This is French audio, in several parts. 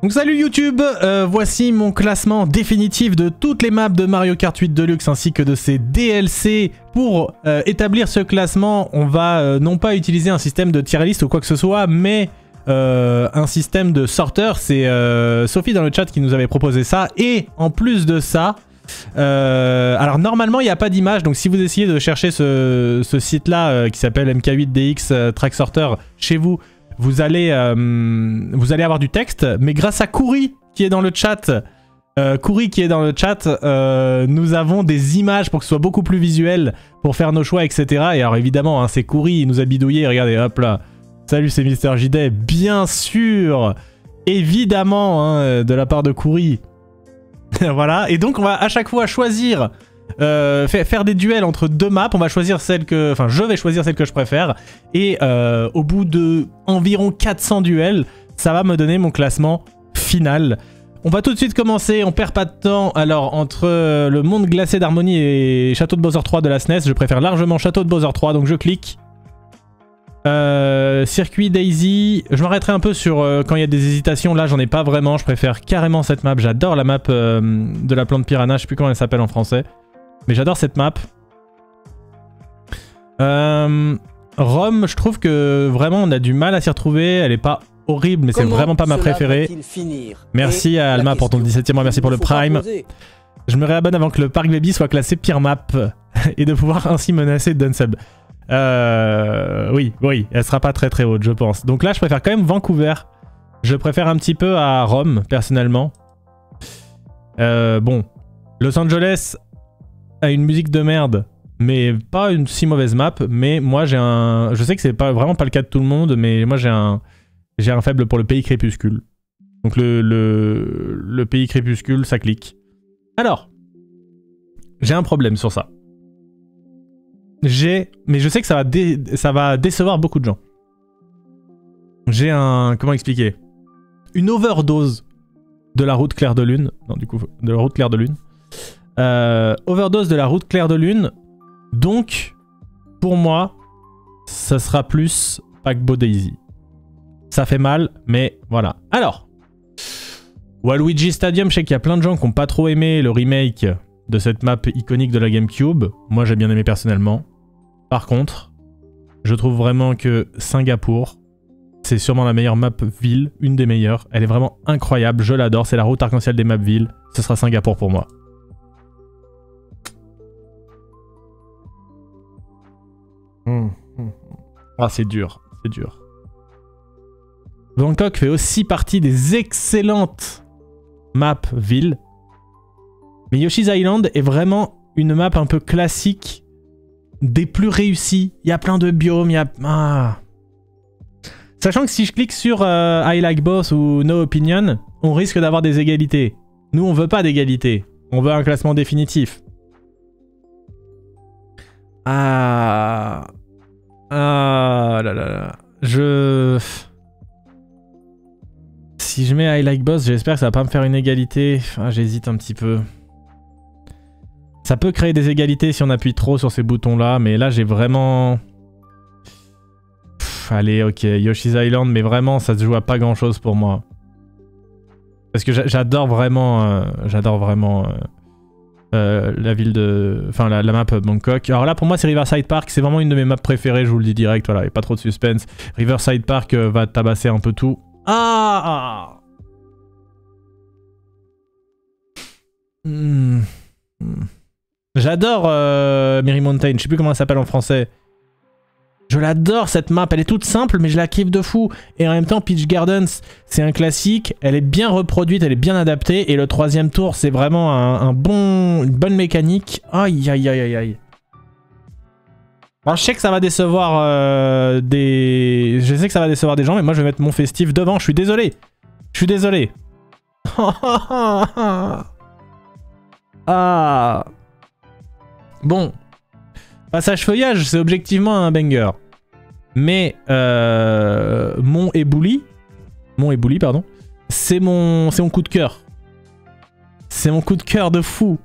Donc salut YouTube, voici mon classement définitif de toutes les maps de Mario Kart 8 Deluxe ainsi que de ses DLC. Pour établir ce classement, on va non pas utiliser un système de tier list ou quoi que ce soit, mais un système de sorteur. C'est Sophie dans le chat qui nous avait proposé ça. Et en plus de ça, alors normalement il n'y a pas d'image, donc si vous essayez de chercher ce site là qui s'appelle MK8DX Track Sorter chez vous, vous allez avoir du texte, mais grâce à Kouri qui est dans le chat, nous avons des images pour que ce soit beaucoup plus visuel, pour faire nos choix, etc. Et alors évidemment, hein, c'est Kouri, il nous a bidouillé, regardez, hop là. Salut, c'est Mister JD, bien sûr, évidemment, hein, de la part de Kouri. Voilà, et donc on va à chaque fois choisir, faire des duels entre deux maps. On va choisir celle que... Enfin, je vais choisir celle que je préfère. Et au bout de environ 400 duels, ça va me donner mon classement final. On va tout de suite commencer, on perd pas de temps. Alors, entre le monde glacé d'Harmonie et Château de Bowser 3 de la SNES, je préfère largement Château de Bowser 3, donc je clique. Circuit Daisy, je m'arrêterai un peu sur quand il y a des hésitations. Là j'en ai pas vraiment, je préfère carrément cette map. J'adore la map de la plante piranha, je sais plus comment elle s'appelle en français, mais j'adore cette map. Rome, je trouve que vraiment on a du mal à s'y retrouver. Elle est pas horrible, mais c'est vraiment pas ma préférée. Merci à Alma pour ton 17e mois, merci pour le Prime. Je me réabonne avant que le Parc Baby soit classé pire map et de pouvoir ainsi menacer Dunsub. Oui, elle sera pas très haute, je pense. Donc là, je préfère quand même Vancouver. Je préfère un petit peu à Rome, personnellement. Bon, Los Angeles a une musique de merde, mais pas une si mauvaise map. Mais moi, j'ai un... Je sais que c'est vraiment pas le cas de tout le monde, mais moi, j'ai un faible pour le pays crépuscule. Donc le pays crépuscule, ça clique. Alors, j'ai un problème sur ça. Mais je sais que ça va décevoir beaucoup de gens. J'ai un... Comment expliquer? Une overdose de la route Clair de Lune. Non, du coup, de la route Clair de Lune. Overdose de la route Clair de Lune. Donc, pour moi, ça sera plus Paquebot Daisy. Ça fait mal, mais voilà. Alors, Waluigi Stadium, je sais qu'il y a plein de gens qui n'ont pas trop aimé le remake de cette map iconique de la GameCube. Moi, j'ai bien aimé personnellement. Par contre, je trouve vraiment que Singapour, c'est sûrement la meilleure map ville, une des meilleures. Elle est vraiment incroyable, je l'adore. C'est la route arc-en-ciel des maps villes. Ce sera Singapour pour moi. Ah, c'est dur, c'est dur. Bangkok fait aussi partie des excellentes maps villes. Mais Yoshi's Island est vraiment une map un peu classique, des plus réussis. Il y a plein de biomes, il y a... Ah. Sachant que si je clique sur I like boss ou No opinion, on risque d'avoir des égalités. Nous, on veut pas d'égalité. On veut un classement définitif. Ah... Ah là là là. Si je mets I like boss, j'espère que ça va pas me faire une égalité. Ah, j'hésite un petit peu. Ça peut créer des égalités si on appuie trop sur ces boutons-là, mais là j'ai vraiment... allez, ok, Yoshi's Island, mais vraiment ça se joue à pas grand-chose pour moi. Parce que j'adore vraiment... la ville de... Enfin, la map Bangkok. Alors là, pour moi, c'est Riverside Park. C'est vraiment une de mes maps préférées, je vous le dis direct. Voilà, il n'y a pas trop de suspense. Riverside Park va tabasser un peu tout. Ah, J'adore Merry Mountain, je sais plus comment elle s'appelle en français. Je l'adore cette map, elle est toute simple mais je la kiffe de fou. Et en même temps Peach Gardens, c'est un classique, elle est bien reproduite, elle est bien adaptée. Et le troisième tour, c'est vraiment une bonne mécanique. Aïe aïe aïe aïe aïe. Alors je sais que ça va décevoir des gens, mais moi je vais mettre mon festif devant, je suis désolé. Je suis désolé. Ah. Bon, Passage Feuillage, c'est objectivement un banger. Mais Mont Ebouli, pardon, c'est mon coup de cœur. C'est mon coup de cœur de fou.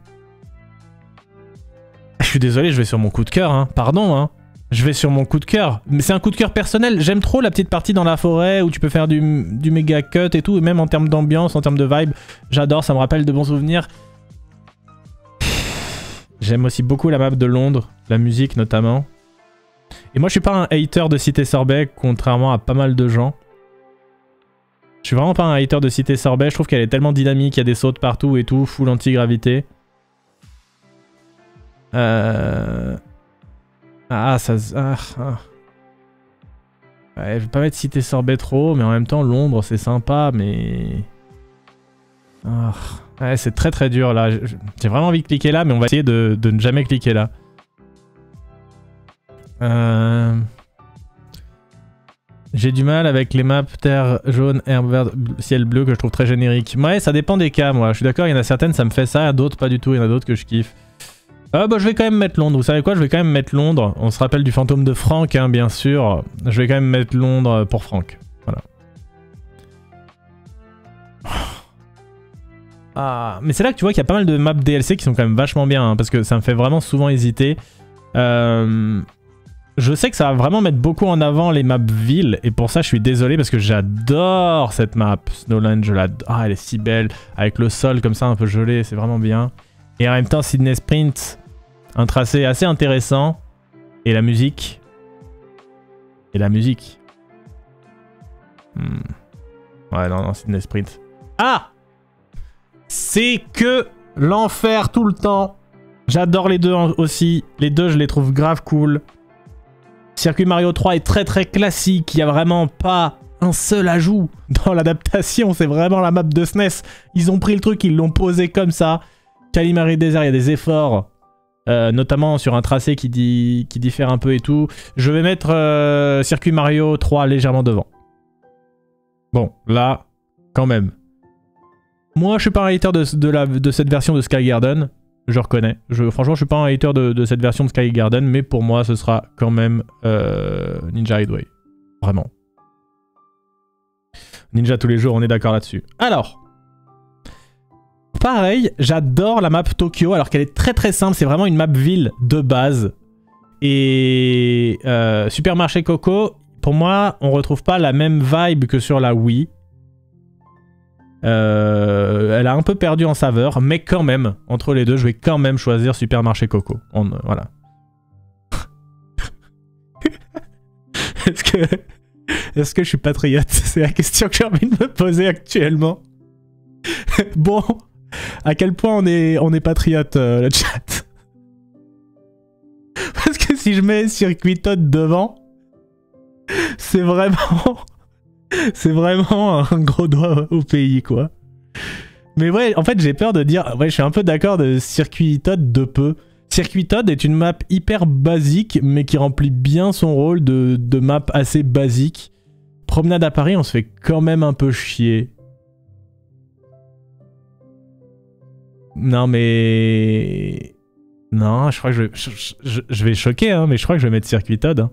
Je suis désolé, je vais sur mon coup de cœur, hein. Pardon, hein. je vais sur mon coup de cœur. Mais c'est un coup de cœur personnel. J'aime trop la petite partie dans la forêt où tu peux faire du méga cut et tout. Et même en termes d'ambiance, en termes de vibe, j'adore, ça me rappelle de bons souvenirs. J'aime aussi beaucoup la map de Londres, la musique notamment. Et moi je suis pas un hater de Cité Sorbet, contrairement à pas mal de gens. Je suis vraiment pas un hater de Cité Sorbet, je trouve qu'elle est tellement dynamique, il y a des sautes partout et tout, full anti-gravité. Ah, ça... Ouais, je vais pas mettre Cité Sorbet trop, mais en même temps, Londres, c'est sympa, mais... Ouais, c'est très très dur, là. J'ai vraiment envie de cliquer là, mais on va essayer de ne jamais cliquer là. J'ai du mal avec les maps terre jaune, herbe verte, ciel bleu que je trouve très générique. Ouais, ça dépend des cas, moi. Je suis d'accord, il y en a certaines, ça me fait ça, d'autres pas du tout. Il y en a d'autres que je kiffe. Bah, je vais quand même mettre Londres. Vous savez quoi? Je vais quand même mettre Londres. On se rappelle du fantôme de Franck, hein, bien sûr. Je vais quand même mettre Londres pour Franck. Voilà. Ah, mais c'est là que tu vois qu'il y a pas mal de maps DLC qui sont quand même vachement bien, hein, parce que ça me fait vraiment souvent hésiter. Je sais que ça va vraiment mettre beaucoup en avant les maps villes, et pour ça je suis désolé parce que j'adore cette map. Snowland, je l'adore. Ah, elle est si belle, avec le sol comme ça un peu gelé, c'est vraiment bien. Et en même temps Sydney Sprint, un tracé assez intéressant. Et la musique. Et la musique. Ouais, non, Sydney Sprint. Ah! C'est que l'enfer tout le temps. J'adore les deux aussi. Les deux, je les trouve grave cool. Circuit Mario 3 est très très classique. Il n'y a vraiment pas un seul ajout dans l'adaptation. C'est vraiment la map de SNES. Ils ont pris le truc, ils l'ont posé comme ça. Kalimari Desert, il y a des efforts. Notamment sur un tracé qui diffère un peu et tout. Je vais mettre Circuit Mario 3 légèrement devant. Bon, là, quand même. Moi, je suis pas un hater de cette version de Sky Garden. Je reconnais. Franchement, je suis pas un hater de cette version de Sky Garden, mais pour moi, ce sera quand même Ninja Highway. Vraiment. Ninja tous les jours, on est d'accord là-dessus. Alors, pareil, j'adore la map Tokyo, alors qu'elle est très très simple. C'est vraiment une map ville de base. Et Supermarché Coco, pour moi, on retrouve pas la même vibe que sur la Wii. Elle a un peu perdu en saveur, mais quand même, entre les deux, je vais quand même choisir Supermarché Coco. Voilà. Est-ce que je suis patriote? C'est la question que j'ai envie de me poser actuellement. Bon, à quel point on est patriote, le chat? Parce que si je mets Circuit Toad devant, c'est vraiment un gros doigt au pays, quoi. Mais ouais, en fait, j'ai peur de dire... Ouais, je suis un peu d'accord de Circuit Toad de peu. Circuit Toad est une map hyper basique, mais qui remplit bien son rôle de map assez basique. Promenade à Paris, on se fait quand même un peu chier. Non, mais... Non, je crois que je vais choquer, hein, mais je crois que je vais mettre Circuit Toad. Hein.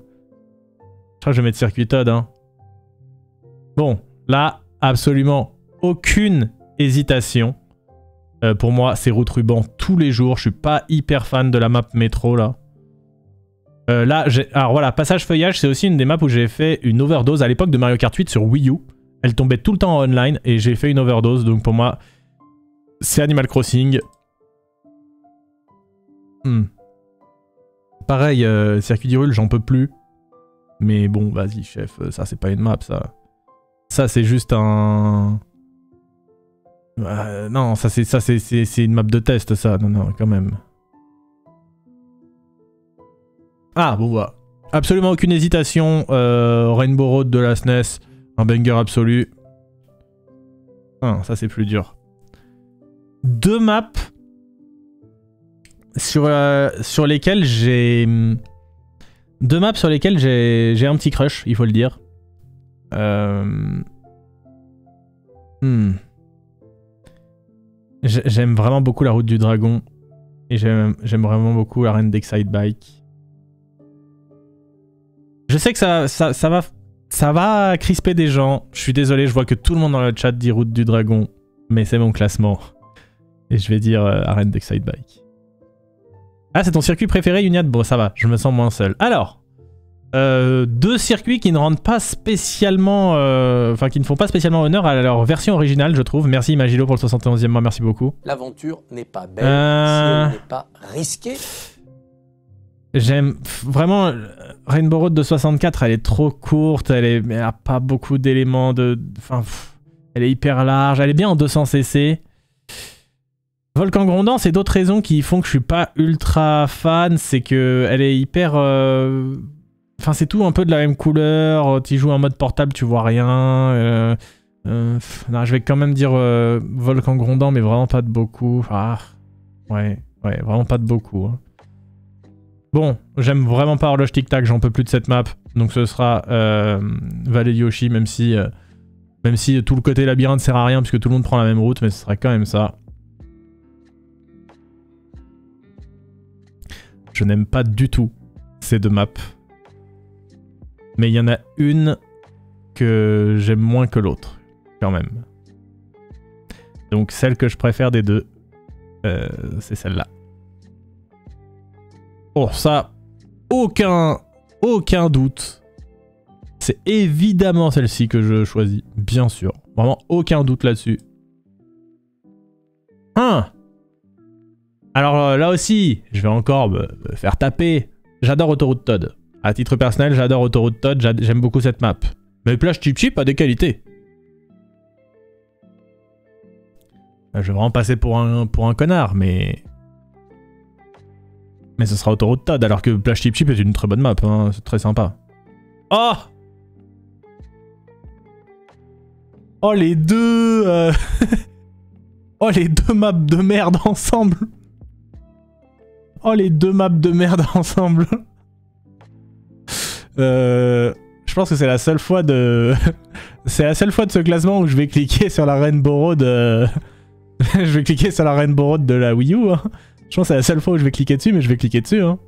Je crois que je vais mettre Circuit Toad, hein. Bon, là, absolument aucune hésitation. Pour moi, c'est route ruban tous les jours. Je suis pas hyper fan de la map métro, là. Alors voilà, Passage Feuillage, c'est aussi une des maps où j'ai fait une overdose à l'époque de Mario Kart 8 sur Wii U. Elle tombait tout le temps en online et j'ai fait une overdose. Donc pour moi, c'est Animal Crossing. Pareil, Circuit d'Hyrule, j'en peux plus. Mais bon, vas-y, chef, ça c'est pas une map, ça. Ça c'est juste un... non, ça c'est une map de test, ça. Non, quand même. Ah, bon, bah. Absolument aucune hésitation. Rainbow Road de la SNES. Un banger absolu. Ah, ça c'est plus dur. Deux maps sur lesquelles j'ai... Deux maps sur lesquelles j'ai un petit crush, il faut le dire. J'aime vraiment beaucoup la route du dragon. Et j'aime vraiment beaucoup la reine d'Excite Bike. Je sais que ça va crisper des gens. Je suis désolé, je vois que tout le monde dans le chat dit route du dragon. Mais c'est mon classement. Et je vais dire arène d'Excite Bike. Ah, c'est ton circuit préféré, Uniad? Bon, ça va, je me sens moins seul. Alors, Deux circuits qui ne rendent pas spécialement... Enfin, qui ne font pas spécialement honneur à leur version originale, je trouve. Merci Magilo pour le 71e mois, merci beaucoup. L'aventure n'est pas belle si elle n'est pas risquée. J'aime vraiment Rainbow Road de 64, elle est trop courte, elle a pas beaucoup d'éléments de... Enfin, elle est hyper large, elle est bien en 200cc. Volcan Grondant, c'est d'autres raisons qui font que je suis pas ultra fan, c'est que elle est hyper... Enfin, c'est tout un peu de la même couleur, tu joues en mode portable, tu vois rien. Non, je vais quand même dire Volcan Grondant, mais vraiment pas de beaucoup. Ah, ouais, vraiment pas de beaucoup. Hein. Bon, j'aime vraiment pas Horloge Tic Tac, j'en peux plus de cette map. Donc ce sera Vallée de Yoshi, même si tout le côté labyrinthe sert à rien puisque tout le monde prend la même route, mais ce sera quand même ça. Je n'aime pas du tout ces deux maps. Mais il y en a une que j'aime moins que l'autre, quand même. Donc celle que je préfère des deux, c'est celle-là. Bon, ça, aucun doute. C'est évidemment celle-ci que je choisis, bien sûr. Vraiment, aucun doute là-dessus. Hein? Alors là aussi, je vais encore me faire taper. J'adore Autoroute Todd. À titre personnel, j'adore Autoroute Todd, j'aime beaucoup cette map. Mais Plage Chip Chip a des qualités. Je vais vraiment passer pour un connard, mais... Mais ce sera Autoroute Todd, alors que Plage Chip Chip est une très bonne map, hein. C'est très sympa. Oh! Oh les deux Oh les deux maps de merde ensemble. Oh les deux maps de merde ensemble. Je pense que c'est la seule fois de... c'est la seule fois de ce classement où je vais cliquer sur la Rainbow Road... je vais cliquer sur la Rainbow Road de la Wii U. Hein. Je pense que c'est la seule fois où je vais cliquer dessus, mais je vais cliquer dessus. Hein.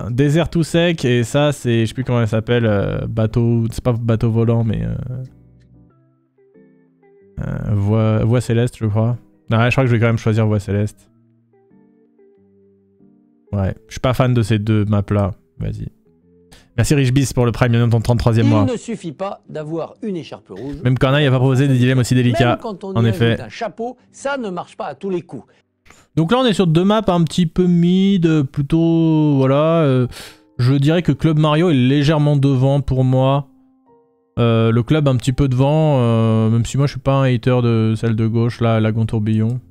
Désert tout sec, et ça c'est... Je sais plus comment elle s'appelle. Bateau... C'est pas bateau volant, mais... Voie céleste, je crois. Non, je crois que je vais quand même choisir Voie céleste. Ouais, je suis pas fan de ces deux maps là. Vas-y. Merci Richbis pour le Prime, bienvenue dans ton 33e mois. Il ne suffit pas d'avoir une écharpe rouge. Même Corneille a pas proposé des dilemmes aussi délicats. Même quand on en effet. un chapeau, ça ne marche pas à tous les coups. Donc là on est sur deux maps un petit peu mid, plutôt... Voilà. Je dirais que Club Mario est légèrement devant pour moi. Le club un petit peu devant, même si moi je suis pas un hater de celle de gauche, là, Lagon Tourbillon.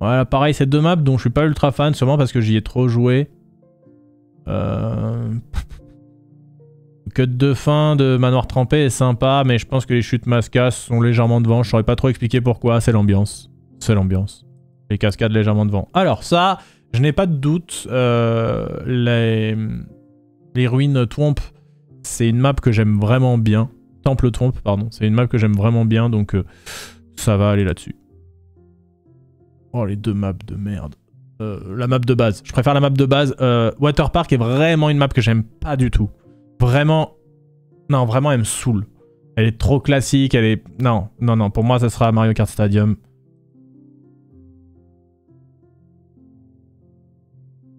Voilà, pareil, c'est deux maps dont je suis pas ultra fan, sûrement parce que j'y ai trop joué. Cut de fin de Manoir Trempé est sympa, mais je pense que les chutes Mascas sont légèrement devant. Je saurais pas trop expliquer pourquoi, c'est l'ambiance. C'est l'ambiance. Les cascades légèrement devant. Alors ça, je n'ai pas de doute. Les ruines Twomp, c'est une map que j'aime vraiment bien. Temple Twomp, pardon. C'est une map que j'aime vraiment bien, donc ça va aller là-dessus. Oh, les deux maps de merde. La map de base. Je préfère la map de base. Waterpark est vraiment une map que j'aime pas du tout. Vraiment... Non, vraiment, elle me saoule. Elle est trop classique, elle est... Non, non, non. Pour moi, ça sera Mario Kart Stadium.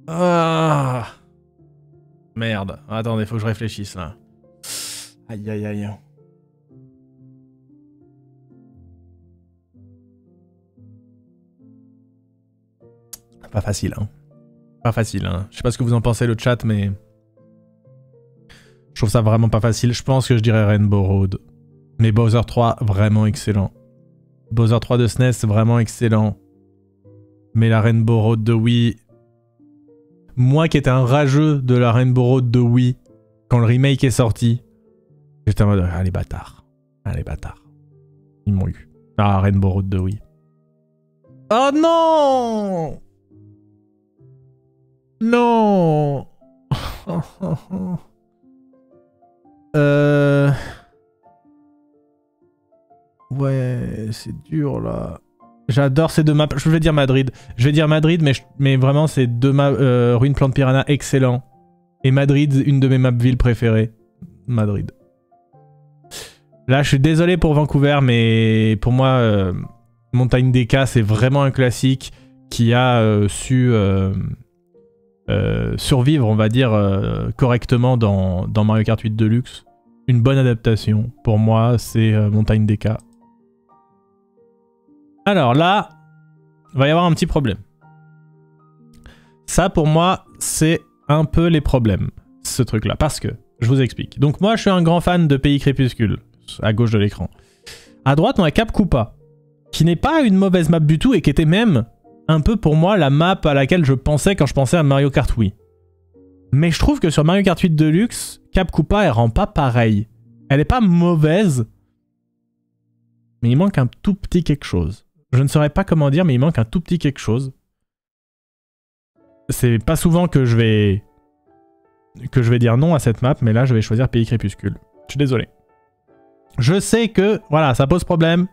Ah. Merde. Attendez, faut que je réfléchisse, là. Aïe, aïe, aïe. Pas facile, hein. Pas facile, hein. Je sais pas ce que vous en pensez, le chat, mais... Je trouve ça vraiment pas facile. Je pense que je dirais Rainbow Road. Mais Bowser 3, vraiment excellent. Bowser 3 de SNES, vraiment excellent. Mais la Rainbow Road de Wii... Moi qui étais un rageux de la Rainbow Road de Wii, quand le remake est sorti, j'étais en mode, ah les bâtards. Ah les bâtards. Ils m'ont eu. Ah, Rainbow Road de Wii. Oh non! Non. Ouais, c'est dur là. J'adore ces deux maps. Je vais dire Madrid. Je vais dire Madrid, mais vraiment ces deux maps. Ruine Plante Piranha, excellent. Et Madrid, une de mes maps villes préférées. Madrid. Là, je suis désolé pour Vancouver, mais pour moi, Montagne des Cas, c'est vraiment un classique qui a su survivre, on va dire, correctement dans Mario Kart 8 Deluxe. Une bonne adaptation, pour moi, c'est Montagne des Cas. Alors là, il va y avoir un petit problème. Ça, pour moi, c'est un peu les problèmes, ce truc-là. Parce que, je vous explique. Donc moi, je suis un grand fan de Pays Crépuscule, à gauche de l'écran. À droite, on a Cap Koopa, qui n'est pas une mauvaise map du tout et qui était même un peu pour moi la map à laquelle je pensais quand je pensais à Mario Kart Wii. Mais je trouve que sur Mario Kart 8 Deluxe, Cap Koopa, elle rend pas pareil. Elle est pas mauvaise, mais il manque un tout petit quelque chose. Je ne saurais pas comment dire, mais il manque un tout petit quelque chose. C'est pas souvent que je vais dire non à cette map, mais là je vais choisir Pays Crépuscule. Je suis désolé. Je sais que, voilà, ça pose problème.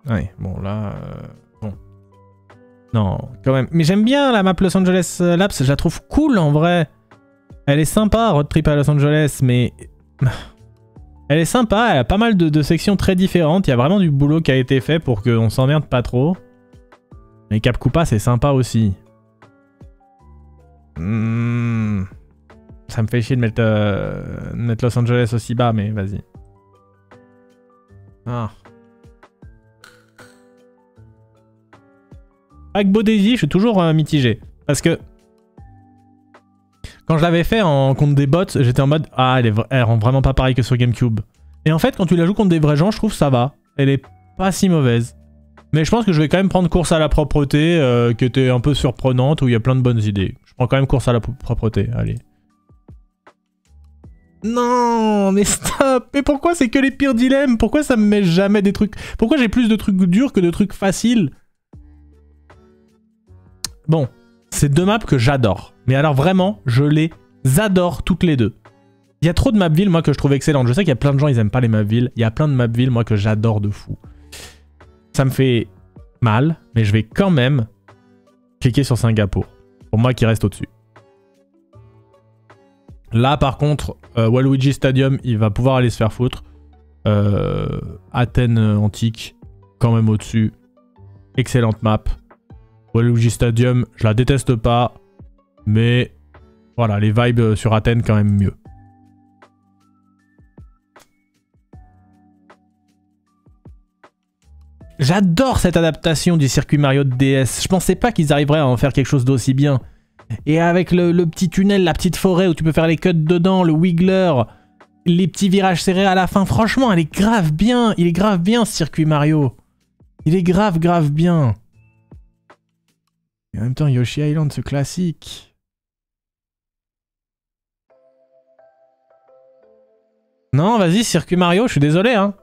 Ouais, bon là... bon. Non, quand même. Mais j'aime bien la map Los Angeles Labs, je la trouve cool en vrai. Elle est sympa, Road Trip à Los Angeles, mais... elle est sympa, elle a pas mal de sections très différentes. Il y a vraiment du boulot qui a été fait pour qu'on s'emmerde pas trop. Mais Cap Koopa, c'est sympa aussi. Ça me fait chier de mettre Los Angeles aussi bas, mais vas-y. Ah. Paquebot Daisy, je suis toujours mitigé. Parce que... quand je l'avais fait en contre des bots, j'étais en mode « Ah, elle rend vraiment pas pareil que sur GameCube. » Et en fait, quand tu la joues contre des vrais gens, je trouve que ça va. Elle est pas si mauvaise. Mais je pense que je vais quand même prendre course à la propreté, qui était un peu surprenante, où il y a plein de bonnes idées. Je prends quand même course à la propreté, allez. Non, mais stop! Mais pourquoi c'est que les pires dilemmes? Pourquoi ça me met jamais des trucs... Pourquoi j'ai plus de trucs durs que de trucs faciles? Bon, c'est deux maps que j'adore. Mais alors vraiment, je les adore toutes les deux. Il y a trop de maps villes, moi, que je trouve excellentes. Je sais qu'il y a plein de gens, ils aiment pas les maps villes. Il y a plein de maps villes, moi, que j'adore de fou. Ça me fait mal, mais je vais quand même cliquer sur Singapour. Pour moi, qui reste au-dessus. Là, par contre, Waluigi Stadium, il va pouvoir aller se faire foutre. Athènes Antique, quand même au-dessus. Excellente map. Waluigi Stadium, je la déteste pas. Mais voilà, les vibes sur Athènes, quand même mieux. J'adore cette adaptation du circuit Mario de DS. Je pensais pas qu'ils arriveraient à en faire quelque chose d'aussi bien. Et avec le petit tunnel, la petite forêt où tu peux faire les cuts dedans, le wiggler, les petits virages serrés à la fin. Franchement, elle est grave bien. Il est grave bien ce circuit Mario. Il est grave bien. Et en même temps, Yoshi Island, ce classique. Non, vas-y, circuit Mario, je suis désolé, hein.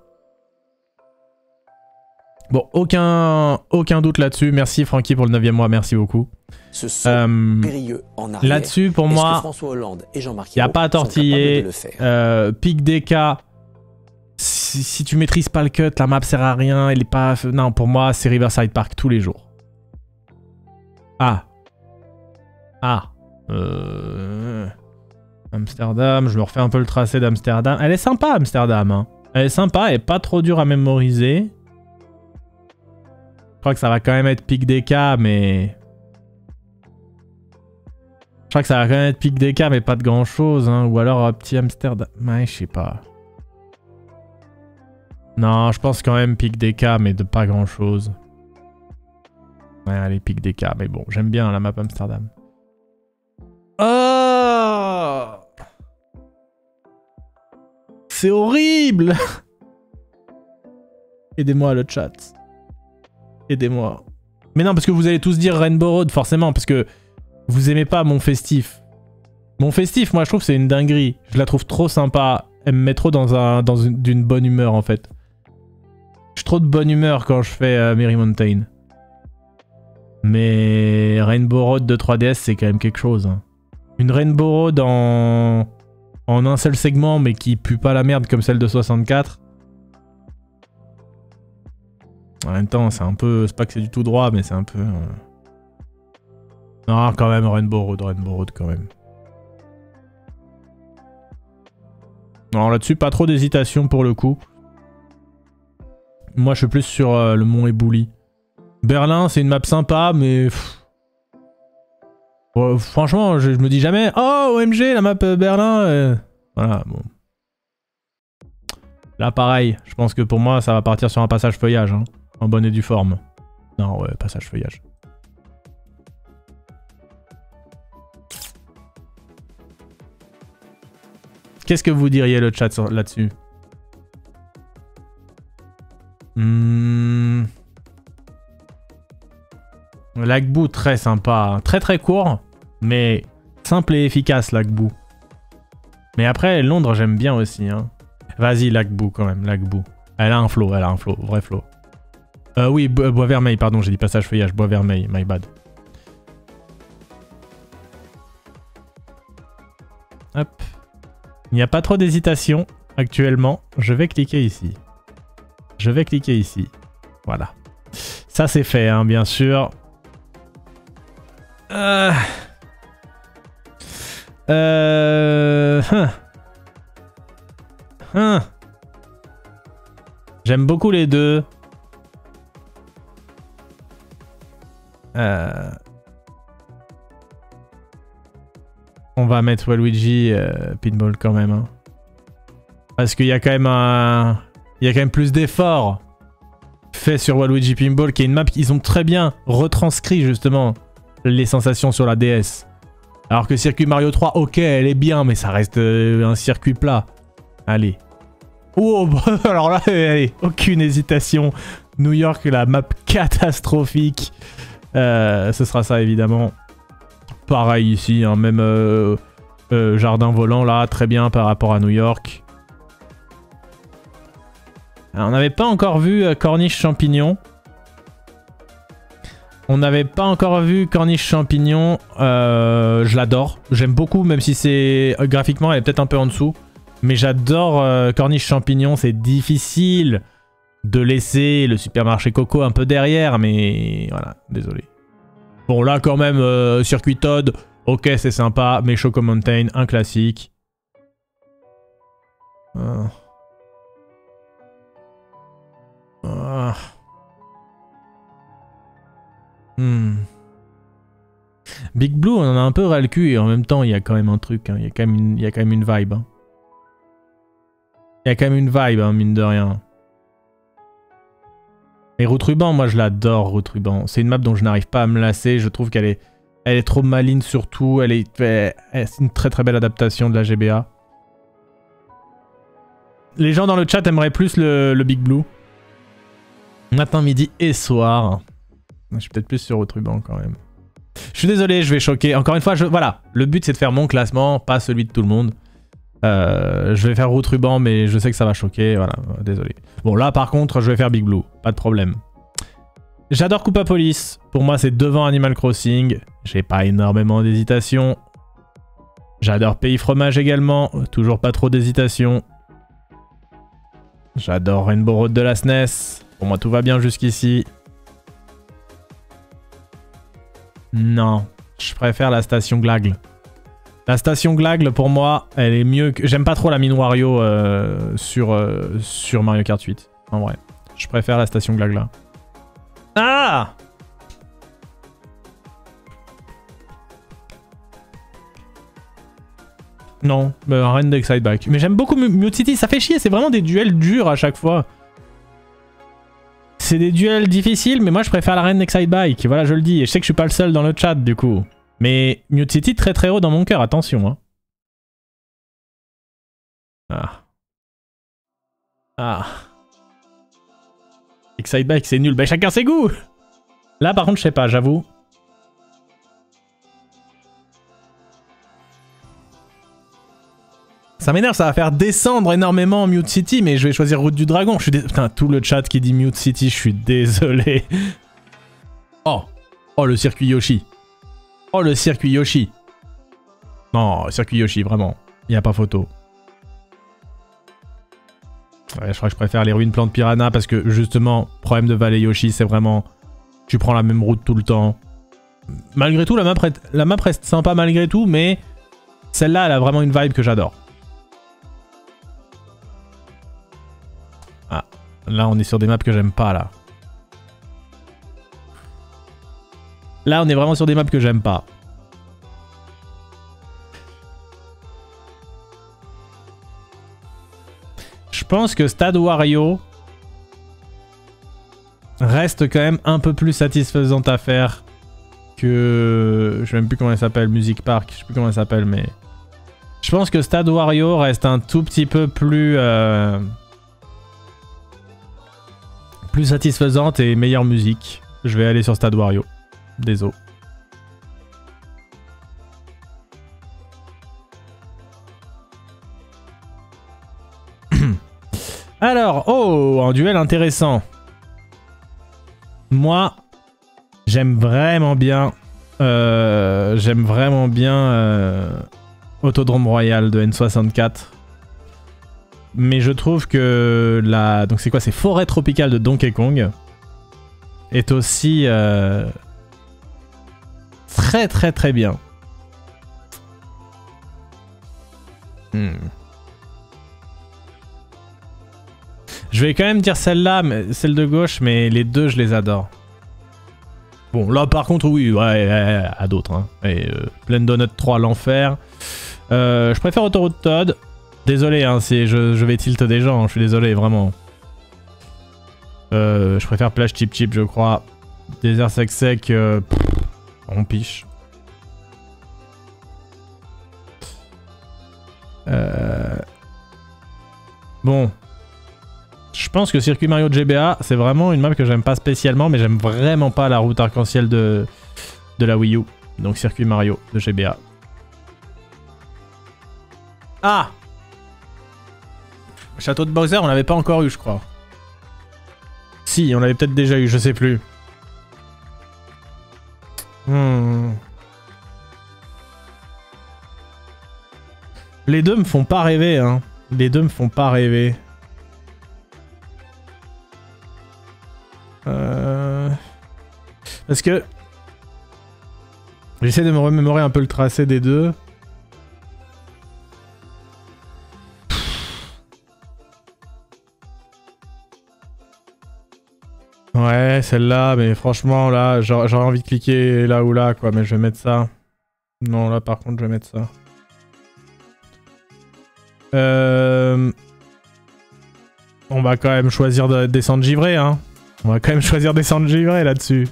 Bon, aucun doute là-dessus. Merci Francky pour le 9e mois, merci beaucoup. Ce sont périlleux en arrière. Là-dessus, pour moi, il n'y a pas à tortiller. Pic DK, si tu maîtrises pas le cut, la map sert à rien. Il est pas... Non, pour moi, c'est Riverside Park tous les jours. Amsterdam, je me refais un peu le tracé d'Amsterdam. Elle est sympa, Amsterdam. Hein. Elle est sympa, elle est pas trop dure à mémoriser. Je crois que ça va quand même être Pic DK, mais... Je crois que ça va quand même être Pic DK, mais pas de grand chose. Hein. Ou alors petit Amsterdam. Ouais, je sais pas. Non, je pense quand même Pic DK, mais de pas grand chose. Ouais, allez, Pic DK. Mais bon, j'aime bien la map Amsterdam. Oh! C'est horrible! Aidez-moi le chat. Aidez-moi. Mais non, parce que vous allez tous dire Rainbow Road, forcément, parce que vous aimez pas Mon Festif. Mon Festif, moi, je trouve que c'est une dinguerie. Je la trouve trop sympa. Elle me met trop d'une bonne humeur, en fait. Je suis trop de bonne humeur quand je fais Merry Mountain. Mais Rainbow Road de 3DS, c'est quand même quelque chose. Hein. Une Rainbow Road en un seul segment, mais qui pue pas la merde comme celle de 64. En même temps, c'est un peu... C'est pas que c'est du tout droit, mais c'est un peu... Non, quand même, Rainbow Road quand même. Non, là-dessus, pas trop d'hésitation pour le coup. Moi, je suis plus sur le Mont Ebouli. Berlin, c'est une map sympa, mais... Bon, franchement, je me dis jamais, oh OMG, la map Berlin. Voilà, bon. Là, pareil, je pense que pour moi, ça va partir sur un passage feuillage, hein, en bonne et due forme. Non, ouais, passage feuillage. Qu'est-ce que vous diriez le chat là-dessus? Lagbou, très sympa. Hein. Très très court, mais simple et efficace, Lagbou. Mais après, Londres, j'aime bien aussi. Hein. Vas-y, Lagbou quand même, Lagbou. Elle a un flow, vrai flow. Oui, Bois Vermeil, pardon, j'ai dit passage feuillage, Bois Vermeil, my bad. Hop. Il n'y a pas trop d'hésitation actuellement. Je vais cliquer ici. Voilà. Ça, c'est fait, hein, bien sûr. J'aime beaucoup les deux. On va mettre Waluigi Pinball quand même. Hein. Parce qu'il y a quand même il y a quand même plus d'efforts faits sur Waluigi Pinball, qui est une map qu'ils ont très bien retranscrit justement les sensations sur la DS. Alors que Circuit Mario 3, ok, elle est bien, mais ça reste un circuit plat. Allez. Oh, alors là, allez, aucune hésitation. New York, la map catastrophique. Ce sera ça, évidemment. Pareil ici, hein, même jardin volant, là, très bien par rapport à New York. Alors, on n'avait pas encore vu Corniche Champignon. Je l'adore. J'aime beaucoup, même si c'est graphiquement, elle est peut-être un peu en dessous. Mais j'adore Corniche Champignon. C'est difficile de laisser le supermarché Coco un peu derrière. Mais voilà, désolé. Bon, là, quand même, Circuit Toad. Ok, c'est sympa. Mais Choco Mountain, un classique. Big Blue, on en a un peu ras le cul et en même temps, il y a quand même un truc. Hein. Il y a quand même une vibe. Hein. Il y a quand même une vibe, hein, mine de rien. Et Route Ruban, moi je l'adore, Route Ruban. C'est une map dont je n'arrive pas à me lasser. Je trouve qu'elle est trop maligne surtout. C'est une très très belle adaptation de la GBA. Les gens dans le chat aimeraient plus le Big Blue. Matin, midi et soir. Je suis peut-être plus sur Route Ruban quand même. Je suis désolé, je vais choquer. Encore une fois, voilà. Le but c'est de faire mon classement, pas celui de tout le monde. Je vais faire Route Ruban, mais je sais que ça va choquer. Voilà, désolé. Bon, là par contre, je vais faire Big Blue. Pas de problème. J'adore Koopa Police. Pour moi, c'est devant Animal Crossing. J'ai pas énormément d'hésitation. J'adore Pays Fromage également. Toujours pas trop d'hésitation. J'adore Rainbow Road de la SNES. Pour moi, tout va bien jusqu'ici. Non, je préfère la station Glagle. La station Glagle, pour moi, elle est mieux que... J'aime pas trop la mine Wario sur Mario Kart 8. En vrai, je préfère la station Glagle là. Ah! Non, Reine d'Excideback. Mais j'aime beaucoup Mute City, ça fait chier, c'est vraiment des duels durs à chaque fois. C'est des duels difficiles, mais moi je préfère la Reine d'Excideback. Voilà, je le dis. Et je sais que je suis pas le seul dans le chat du coup. Mais Mute City très très haut dans mon cœur, attention. Hein. Ah. Excitebike, c'est nul. Bah chacun ses goûts. Là par contre je sais pas, j'avoue. Ça m'énerve, ça va faire descendre énormément Mute City, mais je vais choisir Route du Dragon. Putain, tout le chat qui dit Mute City, je suis désolé. Oh, le circuit Yoshi. Oh, le circuit Yoshi. Non, circuit Yoshi, vraiment. Il n'y a pas photo. Ouais, je crois que je préfère les ruines plantes Piranha parce que justement, problème de Valley Yoshi, c'est vraiment... Tu prends la même route tout le temps. Malgré tout, la map reste sympa malgré tout, mais celle-là, elle a vraiment une vibe que j'adore. Ah, là on est sur des maps que j'aime pas là. Là on est vraiment sur des maps que j'aime pas. Je pense que Stade Wario reste quand même un peu plus satisfaisante à faire que... Je sais même plus comment elle s'appelle, Music Park, je sais plus comment elle s'appelle, mais... Je pense que Stade Wario reste un tout petit peu plus... plus satisfaisante et meilleure musique. Je vais aller sur Stade Wario. Désolé. Alors, oh, un duel intéressant. Moi, j'aime vraiment bien Autodrome Royal de N64. Mais je trouve que la... Donc c'est quoi? C'est Forêt Tropicale de Donkey Kong est aussi très très très bien. Je vais quand même dire celle-là, celle de gauche, mais les deux, je les adore. Bon, là par contre, oui, ouais, à d'autres. Hein. Plein Donut 3, l'enfer. Je préfère Autoroute Todd. Désolé, hein, si je vais tilt des gens, je suis désolé, vraiment. Je préfère Plage Chip Chip, je crois. Désert Sec Sec, on piche. Bon. Je pense que Circuit Mario de GBA, c'est vraiment une map que j'aime pas spécialement, mais j'aime vraiment pas la route arc-en-ciel de la Wii U. Donc Circuit Mario de GBA. Ah! Château de Bowser, on l'avait pas encore eu, je crois. Si, on l'avait peut-être déjà eu, je sais plus. Les deux me font pas rêver, hein. Les deux me font pas rêver. Parce que... J'essaie de me remémorer un peu le tracé des deux. Ouais, celle-là, mais franchement, là, j'aurais envie de cliquer là ou là, quoi, mais je vais mettre ça. Non, là, par contre, je vais mettre ça. On va quand même choisir de descendre givré, hein. On va quand même choisir descendre givré là-dessus.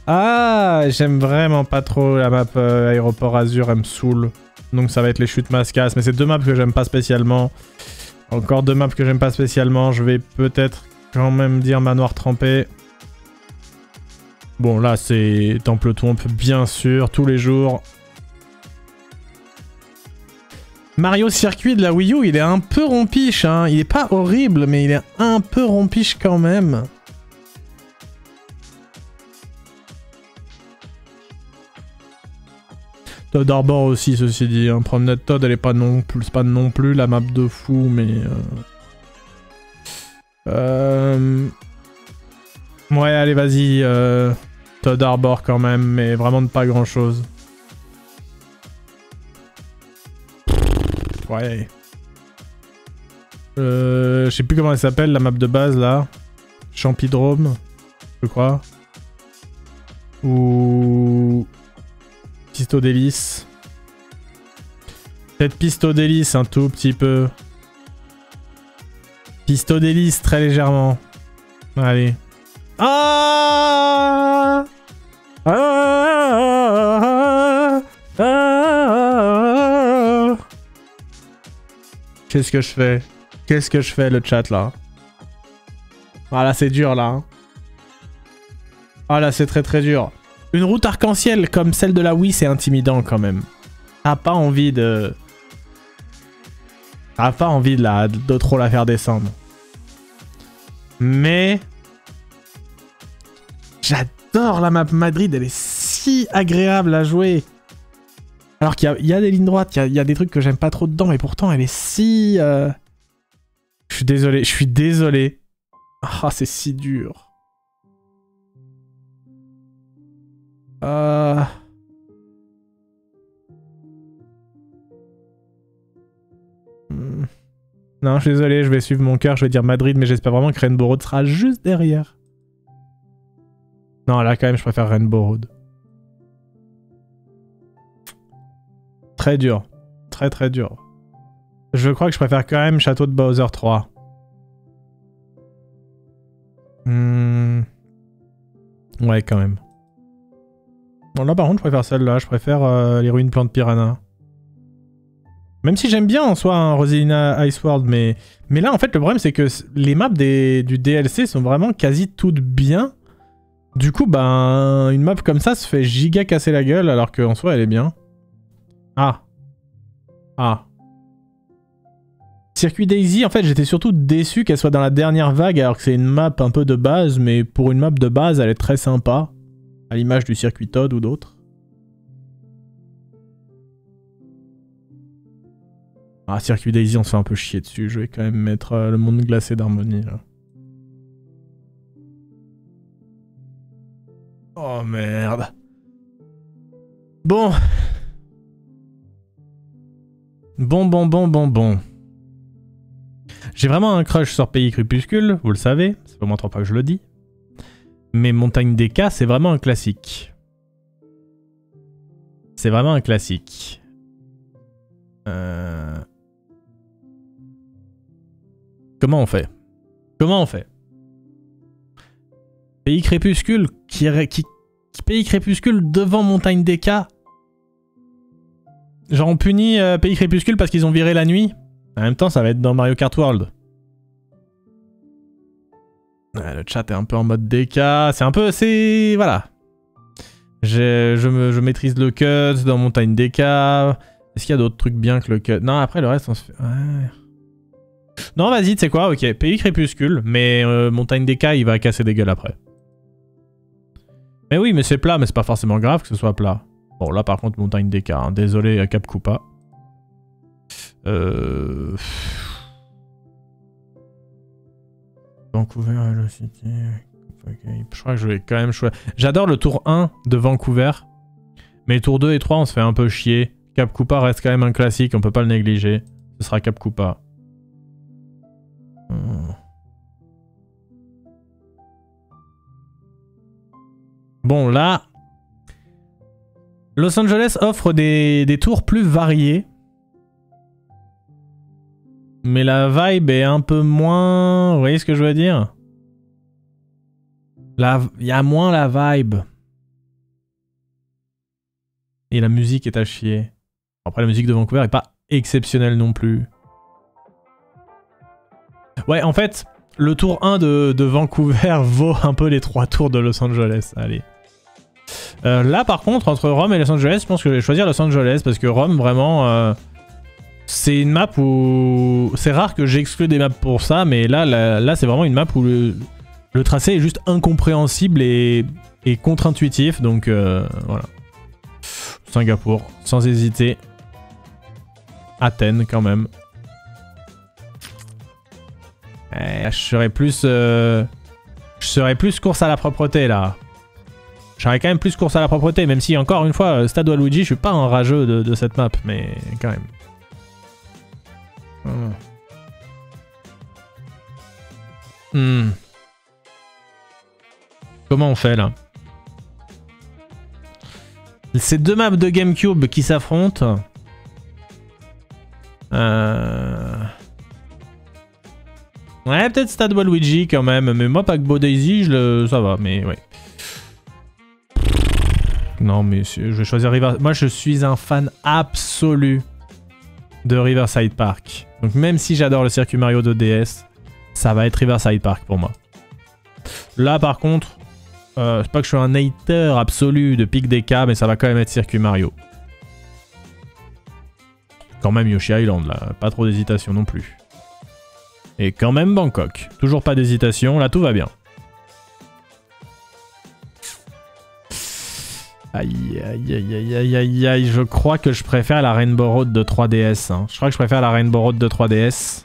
Ah, j'aime vraiment pas trop la map Aéroport Azur, elle me saoule. Donc ça va être les chutes mascasses, mais c'est deux maps que j'aime pas spécialement. Encore deux maps que j'aime pas spécialement, je vais peut-être quand même dire Manoir Trempé. Bon là c'est Temple Tombe, bien sûr, tous les jours. Mario Circuit de la Wii U, il est un peu rompiche, hein. Il est pas horrible, mais il est un peu rompiche quand même. Todd Harbor aussi, ceci dit. Hein. Promenade Todd, elle est pas non plus, c'est pas non plus la map de fou, mais... Ouais, allez, vas-y. Todd Harbor quand même, mais vraiment de pas grand-chose. Ouais. Je sais plus comment elle s'appelle, la map de base, là. Champidrome, je crois. Ou... Pisto d'hélice. Peut-être Pisto d'hélice un tout petit peu. Pisto d'hélice très légèrement. Allez. Ah, ah, ah, ah. Qu'est-ce que je fais? Qu'est-ce que je fais le chat là? Ah là c'est dur là. Hein. Ah là c'est très très dur. Une route arc-en-ciel comme celle de la Wii, c'est intimidant quand même. T'as pas envie de... T'as pas envie de trop la faire descendre. Mais... J'adore la map Madrid, elle est si agréable à jouer. Alors qu'il y a des lignes droites, il y a des trucs que j'aime pas trop dedans, et pourtant elle est si... Je suis désolé, je suis désolé. Ah, c'est si dur. Non, je suis désolé, je vais suivre mon cœur, je vais dire Madrid, mais j'espère vraiment que Rainbow Road sera juste derrière. Non, là quand même, je préfère Rainbow Road. Très dur. Très très dur. Je crois que je préfère quand même Château de Bowser 3. Ouais, quand même. Bon, là, par contre, je préfère celle-là. Je préfère les ruines plantes piranha. Même si j'aime bien en soi un Rosalina Ice World, mais là, en fait, le problème, c'est que les maps du DLC sont vraiment quasi toutes bien. Du coup, ben, une map comme ça se fait giga casser la gueule, alors qu'en soi, elle est bien. Ah. Ah. Circuit Daisy, en fait, j'étais surtout déçu qu'elle soit dans la dernière vague, alors que c'est une map un peu de base, mais pour une map de base, elle est très sympa. À l'image du circuit Toad ou d'autres. Ah, Circuit Daisy, on se fait un peu chier dessus. Je vais quand même mettre le monde glacé d'harmonie, là. Oh, merde. Bon. Bon. J'ai vraiment un crush sur Pays Crépuscule, vous le savez. C'est pas moins 3 fois que je le dis. Mais Montagne des Cas, c'est vraiment un classique. C'est vraiment un classique. Comment on fait? Pays Crépuscule Pays Crépuscule devant Montagne des Cas. Genre on punit Pays Crépuscule parce qu'ils ont viré la nuit. En même temps, ça va être dans Mario Kart World. Ouais, le chat est un peu en mode DK. C'est un peu... Voilà. Je maîtrise le cut dans Montagne DK. Est-ce qu'il y a d'autres trucs bien que le cut? Non, après le reste, on se fait... Ouais. Non, vas-y, tu sais quoi? Ok, Pays Crépuscule. Mais Montagne DK, il va casser des gueules après. Mais oui, mais c'est plat. Mais c'est pas forcément grave que ce soit plat. Bon, là, par contre, Montagne DK. Hein. Désolé, Cap Koopa. Vancouver, Hello City. Je crois que je vais quand même choisir. J'adore le tour 1 de Vancouver. Mais les tours 2 et 3, on se fait un peu chier. Cap Koopa reste quand même un classique, on peut pas le négliger. Ce sera Cap Koopa. Bon, là... Los Angeles offre des tours plus variés. Mais la vibe est un peu moins... Vous voyez ce que je veux dire? Il y a moins la vibe. Et la musique est à chier. Après, la musique de Vancouver est pas exceptionnelle non plus. Ouais, en fait, le tour 1 de Vancouver vaut un peu les 3 tours de Los Angeles. Allez. Là, par contre, entre Rome et Los Angeles, je pense que je vais choisir Los Angeles parce que Rome, vraiment... c'est une map où... C'est rare que j'exclue des maps pour ça, mais là c'est vraiment une map où le tracé est juste incompréhensible et contre-intuitif, donc voilà. Singapour, sans hésiter. Athènes, quand même. Je serais plus... je serais plus course à la propreté, là. Je serais quand même plus course à la propreté, même si, encore une fois, Stade Waluigi, je suis pas un rageux de cette map, mais quand même. Comment on fait là? Ces deux maps de GameCube qui s'affrontent. Ouais, peut-être Stade Waluigi quand même, mais moi Paquebot Daisy, ça va, mais ouais. Non, mais je vais choisir Riverside. Moi, je suis un fan absolu de Riverside Park. Donc même si j'adore le circuit Mario de DS, ça va être Riverside Park pour moi. Là par contre, c'est pas que je suis un hater absolu de Pic DK, mais ça va quand même être circuit Mario. Quand même Yoshi Island là, pas trop d'hésitation non plus. Et quand même Bangkok, toujours pas d'hésitation, là tout va bien. Aïe aïe aïe aïe aïe aïe aïe, je crois que je préfère la Rainbow Road de 3DS. Hein. Je crois que je préfère la Rainbow Road de 3DS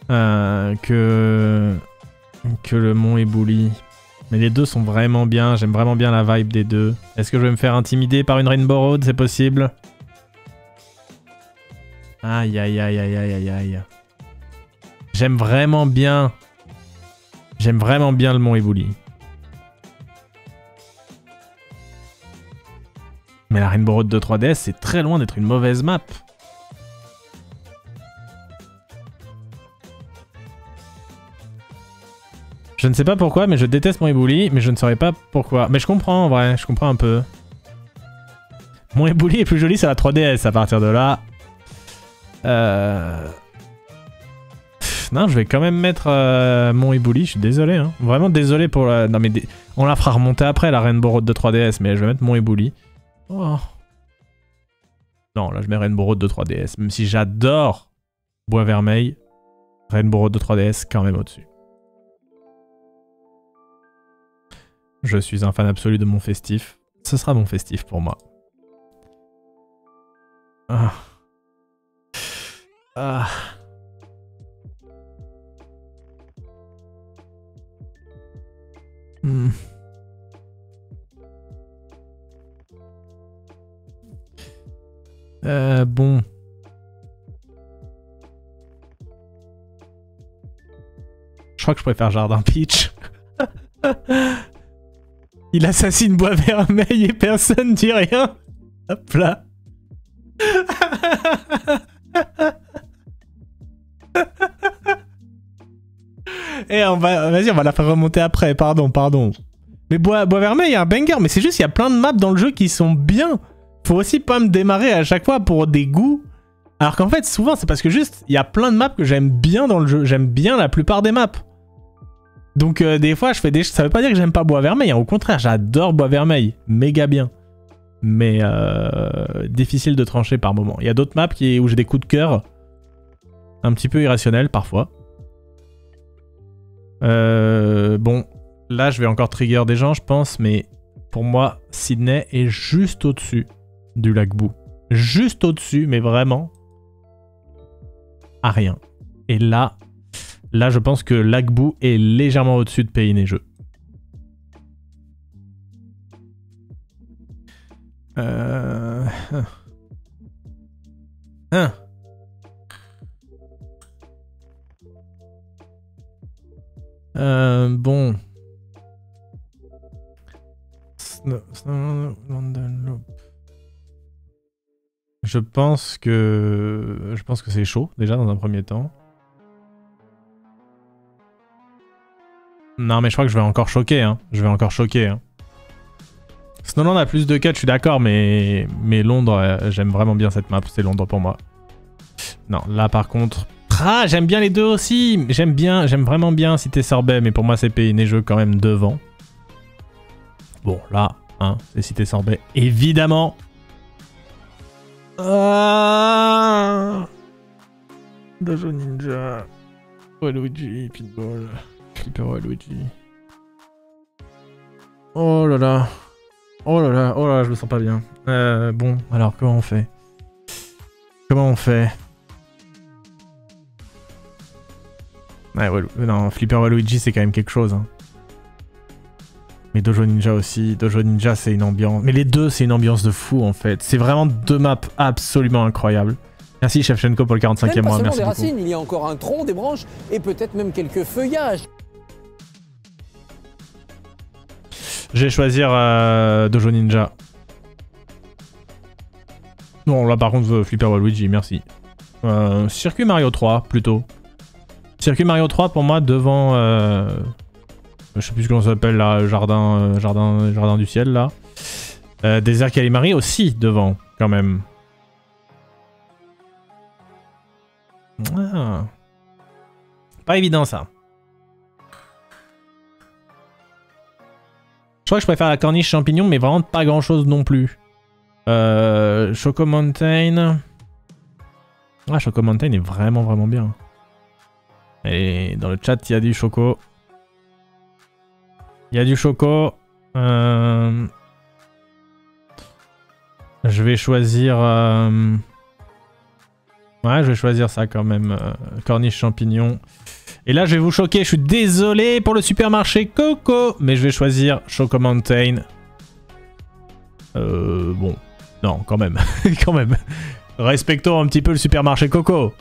que le Mont Ebouli. Mais les deux sont vraiment bien, j'aime vraiment bien la vibe des deux. Est-ce que je vais me faire intimider par une Rainbow Road? C'est possible? Aïe aïe aïe aïe aïe aïe aïe. J'aime vraiment bien le Mont Ebouli. Mais la Rainbow Road de 3DS, c'est très loin d'être une mauvaise map. Je ne sais pas pourquoi, mais je déteste mon éboulis, mais je ne saurais pas pourquoi. Mais je comprends en vrai, je comprends un peu. Mon éboulis est plus joli, c'est la 3DS à partir de là. Non, je vais quand même mettre mon éboulis, je suis désolé. Hein. Vraiment désolé pour la... Non mais on la fera remonter après, la Rainbow Road de 3DS, mais je vais mettre mon éboulis. Oh. Non, là je mets Rainbow Road de 3DS, même si j'adore Bois Vermeil, Rainbow Road de 3DS quand même au-dessus. Je suis un fan absolu de mon festif. Ce sera mon festif pour moi. Ah. Ah. Bon. Je crois que je préfère Jardin Peach. Il assassine Bois Vermeil et personne dit rien. Hop là. Et vas-y, on va la faire remonter après, pardon. Mais Bois Vermeil, il y a un banger, mais c'est juste qu'il y a plein de maps dans le jeu qui sont bien. Faut aussi pas me démarrer à chaque fois pour des goûts. Alors qu'en fait, souvent, c'est parce que juste, il y a plein de maps que j'aime bien dans le jeu. J'aime bien la plupart des maps. Donc des fois, je fais des... Ça veut pas dire que j'aime pas Bois Vermeil, hein. Au contraire, j'adore Bois Vermeil. Méga bien. Mais difficile de trancher par moment. Il y a d'autres maps où j'ai des coups de cœur. Un petit peu irrationnels, parfois. Bon, là, je vais encore trigger des gens, je pense, mais pour moi, Sydney est juste au-dessus du lac Bou. Juste au-dessus, mais vraiment à rien. Et là, je pense que lac Bou est légèrement au-dessus de Pays Neigeux. Bon. Je pense que c'est chaud déjà dans un premier temps. Non mais je crois que je vais encore choquer hein. Snowland a plus de cuts, je suis d'accord, mais Londres, j'aime vraiment bien cette map, c'est Londres pour moi. Non, là par contre... Ah, j'aime bien les deux aussi. J'aime vraiment bien Cité Sorbet, mais pour moi c'est Pays Neigeux quand même devant. Bon, là, hein, c'est Cité Sorbet, évidemment. Ah Dojo Ninja. Waluigi, Pitbull. Flipper Waluigi. Oh là là. Oh là là, je me sens pas bien. Bon, alors comment on fait? Ouais, non, Flipper Waluigi c'est quand même quelque chose. Hein. Mais Dojo Ninja aussi. Dojo Ninja c'est une ambiance. Mais les deux c'est une ambiance de fou en fait. C'est vraiment deux maps absolument incroyables. Merci Shevchenko pour le 45e mois. Merci des beaucoup. Racines, il y a encore un tronc, des branches et peut-être même quelques feuillages. Je vais choisir Dojo Ninja. Bon là par contre Flipper Waluigi, merci. Circuit Mario 3 plutôt. Circuit Mario 3 pour moi devant... je sais plus comment ça s'appelle là, jardin du ciel là. Désert Calimari aussi devant quand même. Ah. Pas évident ça. Je crois que je préfère la corniche champignon mais vraiment pas grand chose non plus. Choco Mountain. Ah, Choco Mountain est vraiment bien. Et dans le chat, il y a du choco. Je vais choisir... Ouais, je vais choisir ça quand même. Corniche champignon. Et là, je vais vous choquer. Je suis désolé pour le supermarché Coco. Mais je vais choisir Choco Mountain. Bon. Non, quand même. Quand même. Respectons un petit peu le supermarché Coco.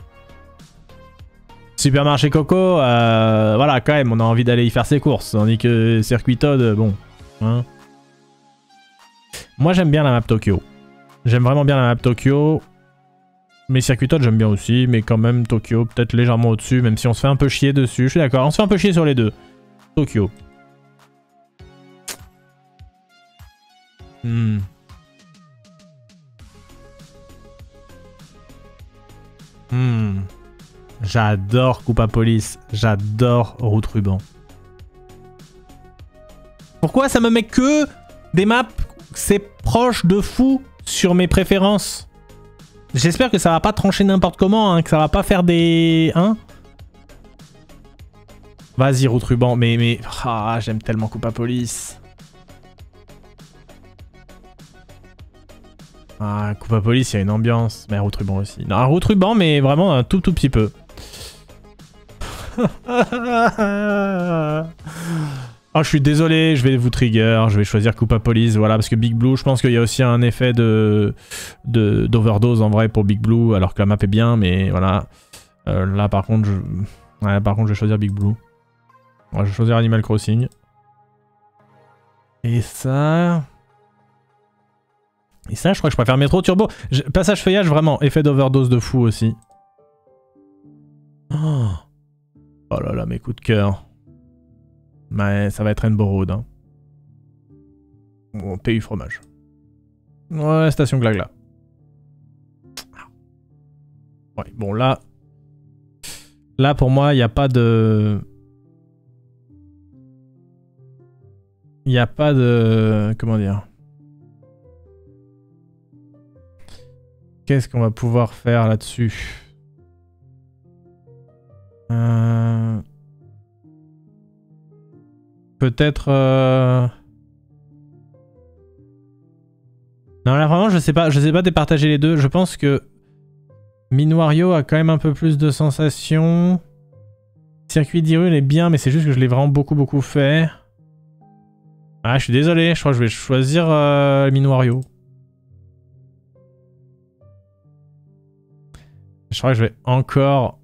Supermarché Coco, voilà, quand même, on a envie d'aller y faire ses courses. Tandis que Circuit Toad, bon. Hein. Moi, j'aime bien la map Tokyo. J'aime vraiment bien la map Tokyo. Mais Circuit Toad, j'aime bien aussi. Mais quand même, Tokyo, peut-être légèrement au-dessus, même si on se fait un peu chier dessus. Je suis d'accord, on se fait un peu chier sur les deux. Tokyo. J'adore Coupe à Police. J'adore Route Ruban. Pourquoi ça me met que des maps c'est proche de fou sur mes préférences? J'espère que ça va pas trancher n'importe comment, hein, que ça va pas faire des... Hein? Vas-y, Route Ruban. Mais... Ah, j'aime tellement Coupe à Police. Ah, Coupe à Police, il y a une ambiance. Mais Route Ruban aussi. Non, Route Ruban, mais vraiment un tout petit peu. Oh, je suis désolé, je vais vous trigger, je vais choisir Coupe à Police, voilà, parce que Big Blue, je pense qu'il y a aussi un effet d'overdose en vrai pour Big Blue, alors que la map est bien, mais voilà. Là, par contre, je vais choisir Big Blue. Ouais, je vais choisir Animal Crossing. Et ça... je crois que je préfère Métro Turbo. Passage feuillage, vraiment, effet d'overdose de fou aussi. Oh là là, mes coups de cœur. Mais ça va être Rainbow Road. Hein. Bon, PU fromage. Ouais, station Glagla. Ouais, bon là... Là, pour moi, il n'y a pas de... Il n'y a pas de... Comment dire? Qu'est-ce qu'on va pouvoir faire là-dessus? Peut-être... Non là vraiment je sais pas départager les deux. Je pense que Minuario a quand même un peu plus de sensations. Circuit d'Hyrule est bien mais c'est juste que je l'ai vraiment beaucoup fait. Ah je suis désolé, je crois que je vais choisir Minuario. Je crois que je vais encore...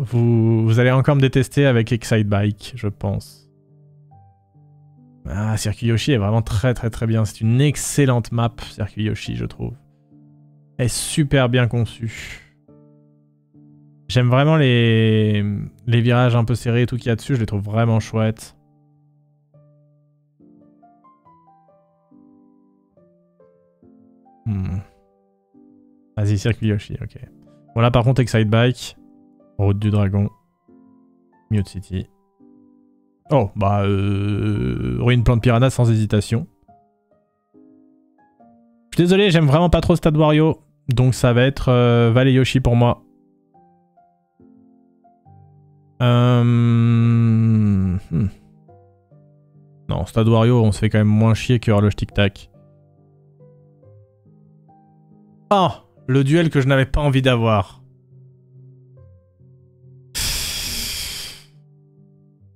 Vous allez encore me détester avec Excite Bike, je pense. Ah, Circuit Yoshi est vraiment très bien. C'est une excellente map, Circuit Yoshi, je trouve. Elle est super bien conçue. J'aime vraiment les virages un peu serrés et tout qu'il y a dessus, je les trouve vraiment chouettes. Vas-y, Circuit Yoshi, ok. Bon là par contre, Excite Bike, Route du Dragon, Mute City. Oh, bah, Ruine Plante Piranha sans hésitation. Je suis désolé, j'aime vraiment pas trop Stade Wario. Donc ça va être Valley Yoshi pour moi. Non, Stade Wario, on se fait quand même moins chier que Horloge Tic Tac. Oh, le duel que je n'avais pas envie d'avoir.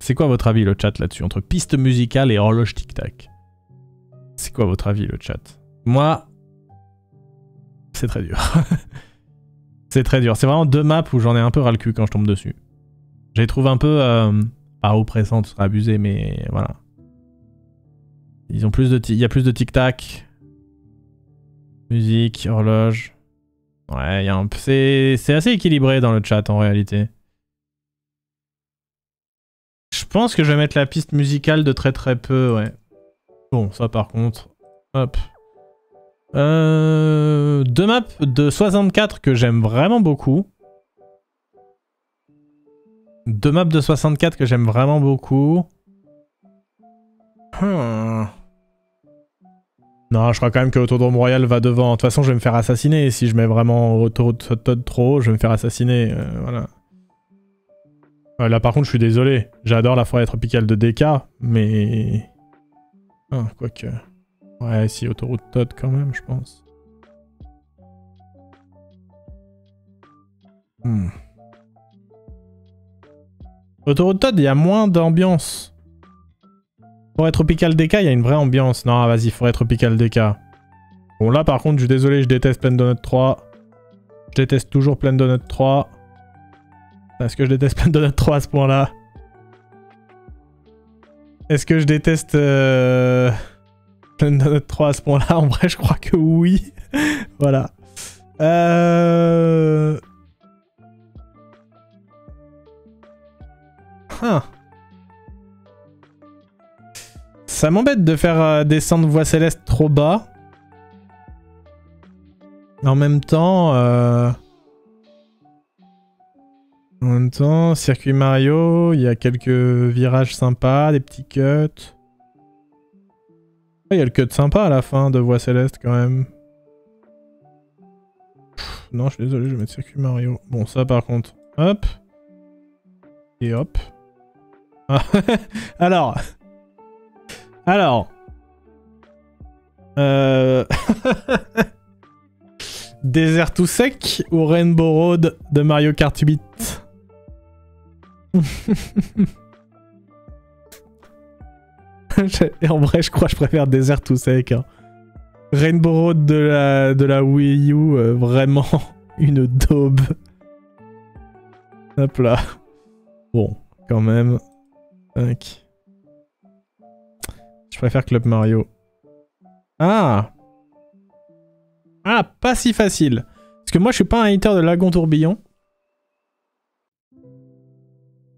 C'est quoi votre avis le chat là-dessus? Entre piste musicale et horloge tic-tac. C'est quoi votre avis le chat? Moi, c'est très dur. C'est très dur. C'est vraiment deux maps où j'en ai un peu ras le cul quand je tombe dessus. Je les trouve un peu... pas oppressantes, ce serait abusé, mais voilà. Ils ont plus de... Il y a plus de tic-tac. Musique, horloge. Ouais, il y a un... C'est assez équilibré dans le chat en réalité. Je pense que je vais mettre la piste musicale de très peu, ouais. Bon, ça par contre... Hop. Deux maps de 64 que j'aime vraiment beaucoup. Deux maps de 64 que j'aime vraiment beaucoup. Non, je crois quand même que Autodrome Royal va devant. De toute façon, je vais me faire assassiner. Si je mets vraiment Autoroute Todd trop haut, je vais me faire assassiner. Voilà. Là par contre je suis désolé, j'adore la forêt tropicale de DK, mais... Ah, quoique... Ouais, si, Autoroute Todd quand même, je pense. Autoroute Todd, il y a moins d'ambiance. Forêt tropicale DK, il y a une vraie ambiance. Non, vas-y, forêt tropicale DK. Bon, là par contre, je suis désolé, je déteste Plaine Donut 3. Je déteste toujours Plaine Donut 3. Est-ce que je déteste Plaine Donut 3 à ce point-là? Est-ce que je déteste Plaine Donut 3 à ce point-là? En vrai, je crois que oui. Voilà. Ça m'embête de faire descendre Voix Céleste trop bas. En même temps... Circuit Mario, il y a quelques virages sympas, des petits cuts. Il y a le cut sympa à la fin de Voix Céleste quand même. Non, je suis désolé, je vais mettre Circuit Mario. Bon, ça par contre, hop. Et hop. Alors. Désert tout sec ou Rainbow Road de Mario Kart 8? Et en vrai, je crois que je préfère Désert tout sec. Hein. Rainbow Road de la Wii U, vraiment une daube. Hop là. Bon, quand même. Tac. Je préfère Club Mario. Ah! Ah, pas si facile. Parce que moi, je suis pas un hater de Lagon Tourbillon.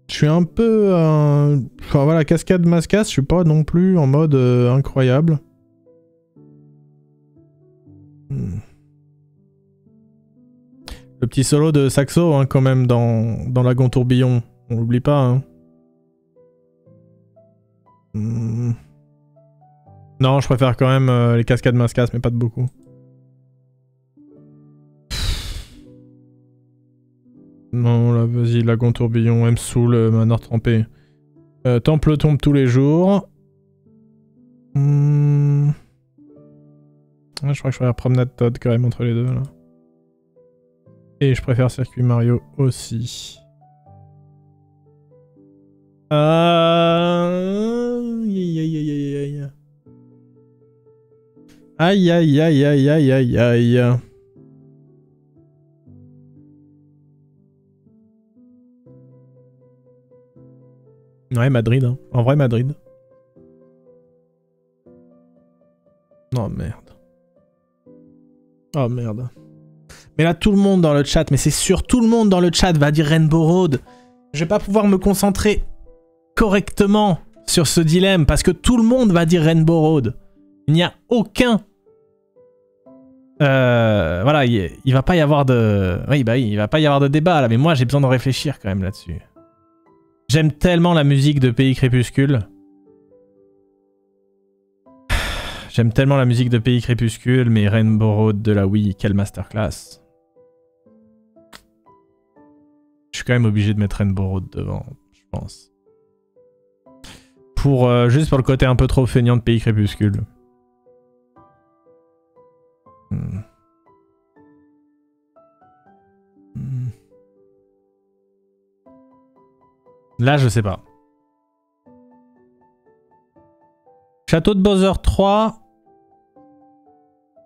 Je suis un peu... Enfin voilà, Cascade Mascas, je suis pas non plus en mode incroyable. Le petit solo de saxo, hein, quand même, dans Lagon Tourbillon. On l'oublie pas, hein. Non, je préfère quand même les Cascades Mascas, mais pas de beaucoup. Non, là, vas-y, Lagon Tourbillon, M Soul, Manor Trempé. Temple tombe tous les jours. Ouais, je crois que je préfère Promenade Todd quand même entre les deux, là. Et je préfère Circuit Mario aussi. Aïe aïe aïe aïe aïe aïe aïe. Ouais, Madrid, hein. En vrai, Madrid. Oh merde. Oh merde. Mais là, tout le monde dans le chat, mais c'est sûr, tout le monde dans le chat va dire Rainbow Road. Je vais pas pouvoir me concentrer correctement sur ce dilemme parce que tout le monde va dire Rainbow Road. Il n'y a aucun... voilà, il va pas y avoir de... Oui, bah oui, il va pas y avoir de débat là, mais moi j'ai besoin de réfléchir quand même là-dessus. J'aime tellement la musique de Pays Crépuscule. J'aime tellement la musique de Pays Crépuscule, mais Rainbow Road de la Wii, quelle masterclass. Je suis quand même obligé de mettre Rainbow Road devant, je pense. Juste pour le côté un peu trop feignant de Pays Crépuscule. Là, je sais pas. Château de Bowser 3.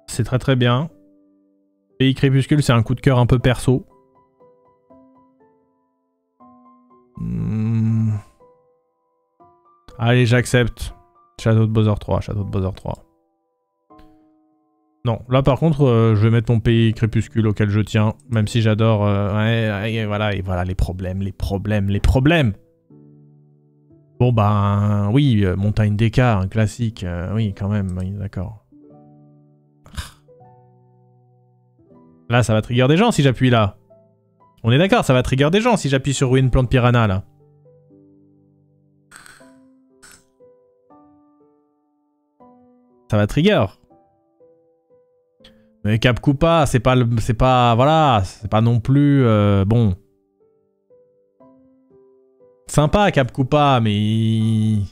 C'est très très bien. Pays Crépuscule, c'est un coup de cœur un peu perso. Allez, j'accepte. Château de Bowser 3, Château de Bowser 3. Non, là par contre, je vais mettre mon Pays Crépuscule auquel je tiens, même si j'adore... et voilà les problèmes. Bon ben, oui, Montagne DK, un classique, oui quand même, oui, d'accord. Là, ça va trigger des gens si j'appuie là. On est d'accord, ça va trigger des gens si j'appuie sur Ruine Plante Piranha là. Ça va trigger. Mais Cap Koopa, c'est pas non plus bon. Sympa Cap Koopa, mais il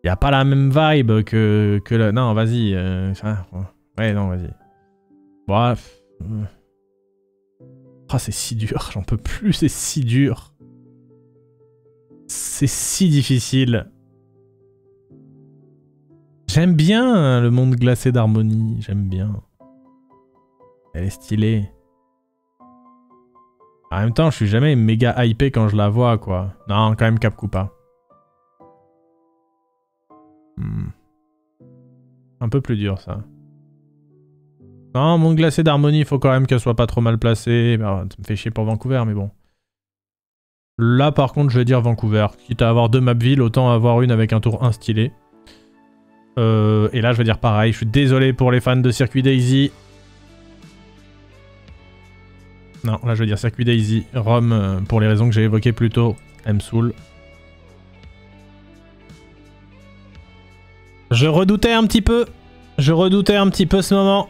y a pas la même vibe que le... Non, vas-y. Ouais, non, vas-y. Bref. Ah, c'est si dur, j'en peux plus, c'est si dur. C'est si difficile. J'aime bien le monde glacé d'Harmonie, j'aime bien. Elle est stylée. En même temps, je suis jamais méga hypé quand je la vois, quoi. Non, quand même Cap Koopa. Un peu plus dur, ça. Non, monde glacé d'Harmonie, il faut quand même qu'elle soit pas trop mal placée. Ça me fait chier pour Vancouver, mais bon. Là, par contre, je vais dire Vancouver. Quitte à avoir deux Mapville, autant avoir une avec un tour 1 stylé. Et là, je vais dire pareil. Je suis désolé pour les fans de Circuit Daisy. Non, là, je vais dire Circuit Daisy. Rome, pour les raisons que j'ai évoquées plus tôt, elle me saoule. Je redoutais un petit peu. Je redoutais un petit peu ce moment.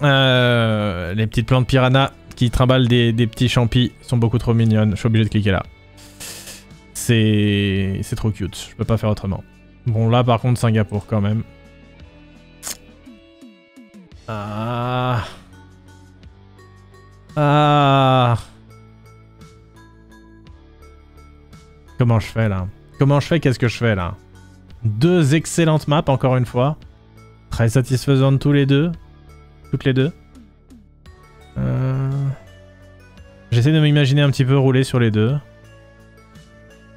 Les petites plantes piranha qui trimballent des petits champis sont beaucoup trop mignonnes. Je suis obligé de cliquer là. C'est trop cute. Je peux pas faire autrement. Bon, là par contre, Singapour quand même. Ah. Ah. Comment je fais là? Comment je fais? Qu'est-ce que je fais là? Deux excellentes maps encore une fois. Très satisfaisantes tous les deux. Toutes les deux. J'essaie de m'imaginer un petit peu rouler sur les deux.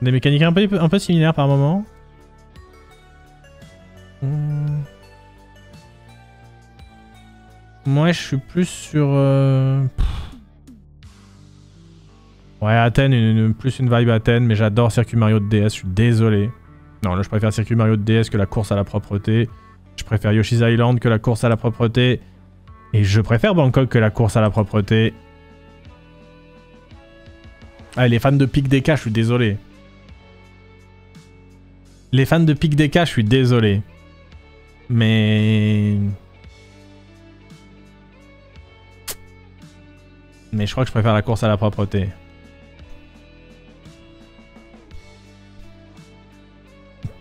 Des mécaniques un peu similaires par moment. Moi je suis plus sur... Ouais, Athènes, plus une vibe Athènes, mais j'adore Circuit Mario de DS, je suis désolé. Non, là je préfère Circuit Mario de DS que la course à la propreté. Je préfère Yoshi's Island que la course à la propreté. Et je préfère Bangkok que la course à la propreté. Ah, les fans de Pic DK, je suis désolé. Les fans de Pic DK, je suis désolé. Mais je crois que je préfère la course à la propreté.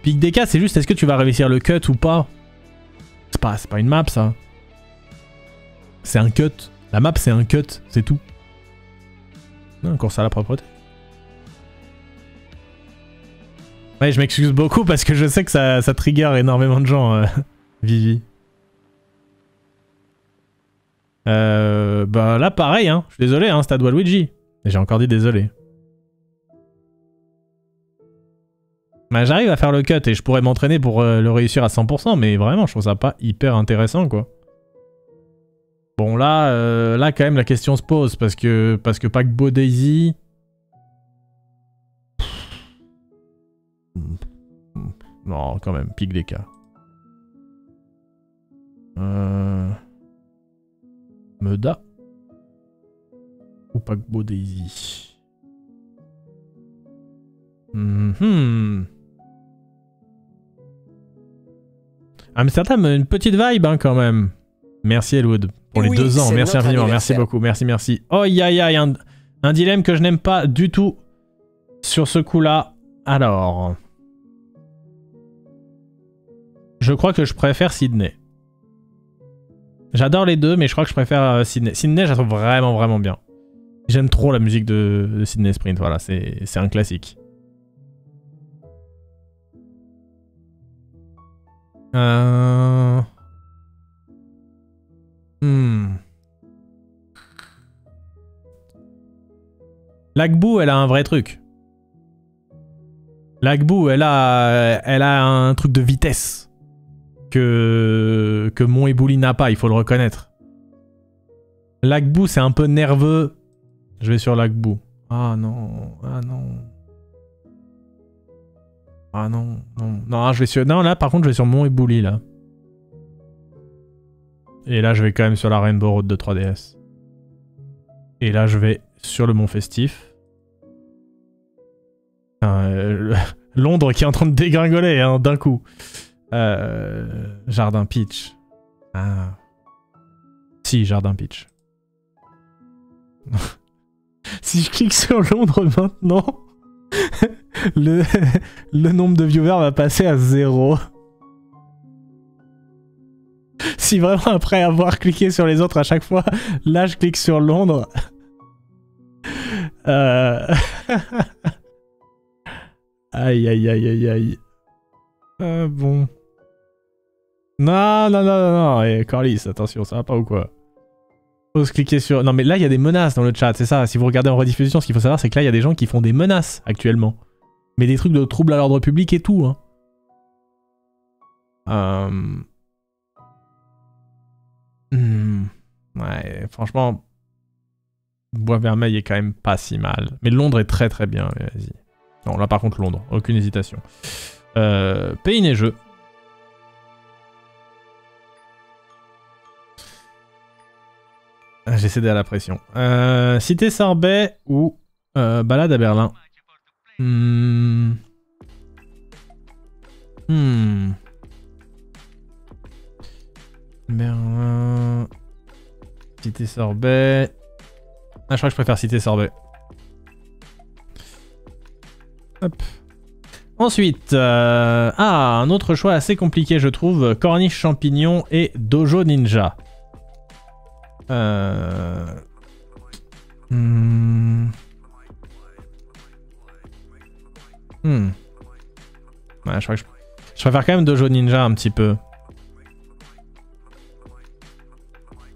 Pic DK, c'est juste est-ce que tu vas réussir le cut ou pas? C'est pas une map ça. C'est un cut. La map c'est un cut, c'est tout. Non, course à la propreté. Ouais, je m'excuse beaucoup parce que je sais que ça trigger énormément de gens, Vivi. Bah là pareil, hein. Je suis désolé, hein, Stade Waluigi. J'ai encore dit désolé. Bah, j'arrive à faire le cut et je pourrais m'entraîner pour le réussir à 100%, mais vraiment, je trouve ça pas hyper intéressant, quoi. Bon, là quand même, la question se pose, parce que Paquebot Daisy... Non, quand même, Pic DK. Meda ou Paquebot Daisy. Amsterdam, une petite vibe hein, quand même. Merci Elwood pour les 2 ans. Merci infiniment, merci beaucoup, merci. Oh aïe aïe, un dilemme que je n'aime pas du tout sur ce coup-là. Alors... Je crois que je préfère Sydney. J'adore les deux, mais je crois que je préfère Sydney. Sydney, je la trouve vraiment bien. J'aime trop la musique de Sydney Sprint, voilà, c'est un classique. Lagbu, elle a un vrai truc. Lagbu, elle a un truc de vitesse que Mont Ebouli n'a pas, il faut le reconnaître. Lagbu, c'est un peu nerveux. Je vais sur Lagbu. Ah non, ah non. Ah non, non. Non, je vais sur... non, là par contre je vais sur Mont Ebouli là. Et là je vais quand même sur la Rainbow Road de 3DS. Et là je vais sur le Mont Festif. Londres qui est en train de dégringoler hein, d'un coup. Jardin Peach. Ah. Si, Jardin Peach. Si je clique sur Londres maintenant, le nombre de viewers va passer à 0. Si vraiment après avoir cliqué sur les autres à chaque fois, là je clique sur Londres. Aïe aïe aïe aïe aïe. Bon. Non. Et Corlys, attention, ça va pas ou quoi? Faut se cliquer sur... Non mais là il y a des menaces dans le chat, c'est ça. Si vous regardez en rediffusion, ce qu'il faut savoir c'est que là il y a des gens qui font des menaces actuellement. Mais des trucs de troubles à l'ordre public et tout. Hein. Ouais, franchement... Bois Vermeil est quand même pas si mal. Mais Londres est très bien, vas-y. Non, là par contre Londres, aucune hésitation. Pays neigeux. J'ai cédé à la pression. Cité Sorbet ou balade à Berlin. Berlin. Cité Sorbet. Ah, je crois que je préfère Cité Sorbet. Hop. Ensuite, un autre choix assez compliqué, je trouve. Corniche champignon et Dojo Ninja. Ouais, je crois que je préfère quand même Dojo Ninja un petit peu.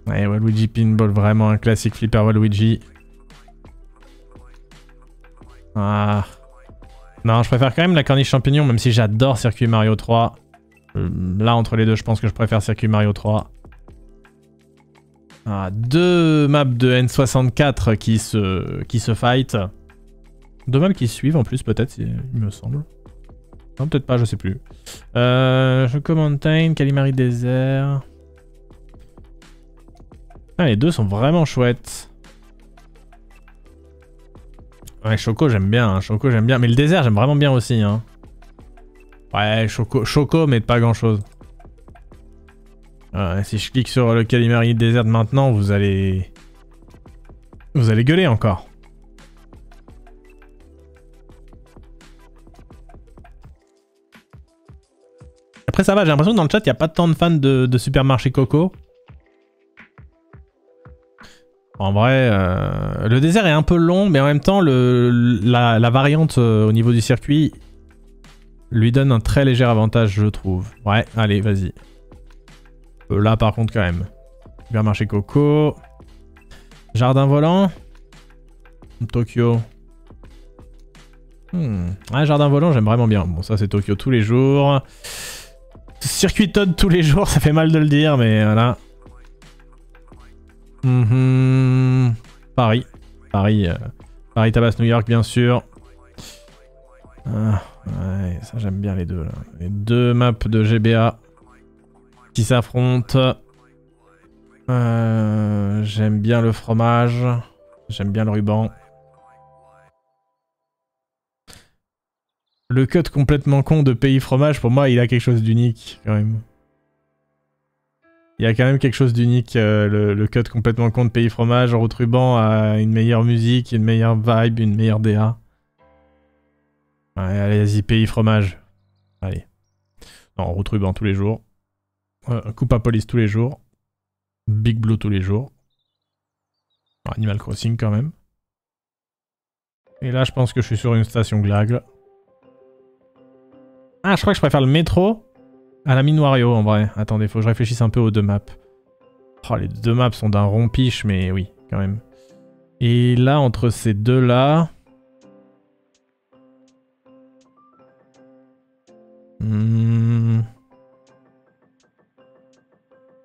Ouais, Waluigi Pinball, vraiment un classique flipper Waluigi. Ah. Non, je préfère quand même la corniche champignon, même si j'adore Circuit Mario 3. Là, entre les deux, je pense que je préfère Circuit Mario 3. Ah, 2 maps de N64 qui se fight. 2 maps qui se suivent en plus, peut-être, il me semble. Non, peut-être pas, je sais plus. Choco Mountain, Calimari Desert. Ah, les deux sont vraiment chouettes. Ouais, Choco j'aime bien, hein. Choco j'aime bien. Mais le désert j'aime vraiment bien aussi. Hein. Ouais, Choco mais pas grand chose. Si je clique sur le Calimari Desert maintenant, vous allez gueuler encore. Après ça va, j'ai l'impression que dans le chat il n'y a pas tant de fans de Supermarché Coco. En vrai, le désert est un peu long, mais en même temps, la variante au niveau du circuit lui donne un très léger avantage, je trouve. Ouais, allez, vas-y. Là, par contre, quand même. Supermarché Coco. Jardin volant. Tokyo. Ouais, jardin volant, j'aime vraiment bien. Bon, ça, c'est Tokyo tous les jours. Circuit Toad tous les jours, ça fait mal de le dire, mais voilà. Paris. Paris Tabas New York, bien sûr. Ouais, ça j'aime bien les deux là. Les deux maps de GBA qui s'affrontent. J'aime bien le fromage. J'aime bien le ruban. Le cut complètement con de Pays Fromage, pour moi, il a quelque chose d'unique quand même. Il y a quand même quelque chose d'unique, le cut complètement con de Pays Fromage. Route Ruban a une meilleure musique, une meilleure vibe, une meilleure DA. Ouais, allez-y, Pays Fromage. Allez. Non, Route Ruban tous les jours. Coupa Police tous les jours. Big Blue tous les jours. Animal Crossing quand même. Et là, je pense que je suis sur une station Glag. Ah, je crois que je préfère le métro à la mine Wario en vrai. Attendez, faut que je réfléchisse un peu aux deux maps. Oh, les deux maps sont d'un rompiche, mais oui, quand même. Et là, entre ces deux-là...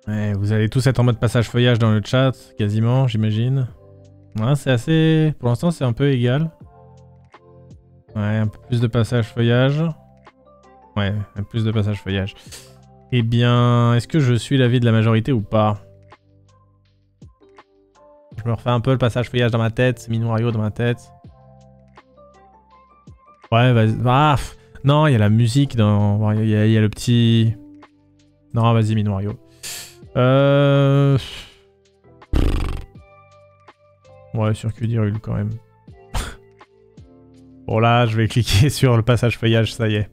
Ouais, vous allez tous être en mode passage feuillage dans le chat, quasiment, j'imagine. Ouais, c'est assez... Pour l'instant, c'est un peu égal. Ouais, un peu plus de passage feuillage. Ouais, plus de passage feuillage. Eh bien, est-ce que je suis l'avis de la majorité ou pas? Je me refais un peu le passage feuillage dans ma tête, Mine Wario dans ma tête. Ouais, vas-y. Ah, non, il y a la musique dans... Il y a le petit... Non, vas-y, Mine Wario. Ouais, circuit d'Hyrule quand même. Bon là, je vais cliquer sur le passage feuillage, ça y est.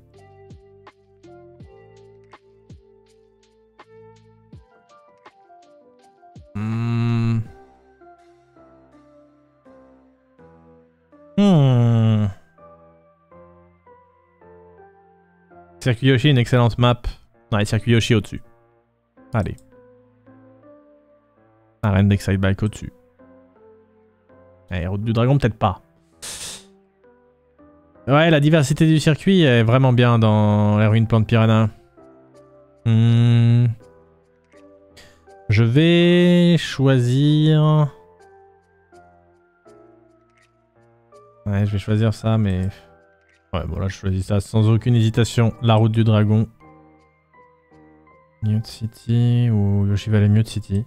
Circuit Yoshi, une excellente map. Ouais, Circuit Yoshi au-dessus. Allez. Arène d'Excite Bike au-dessus. Et Route du Dragon, peut-être pas. Ouais, la diversité du circuit est vraiment bien dans les ruines Plante Piranha. Je vais choisir... Ouais, je vais choisir ça, mais... Ouais, bon là je choisis ça sans aucune hésitation. La route du dragon. Mute City ou Yoshi Valley Mute City.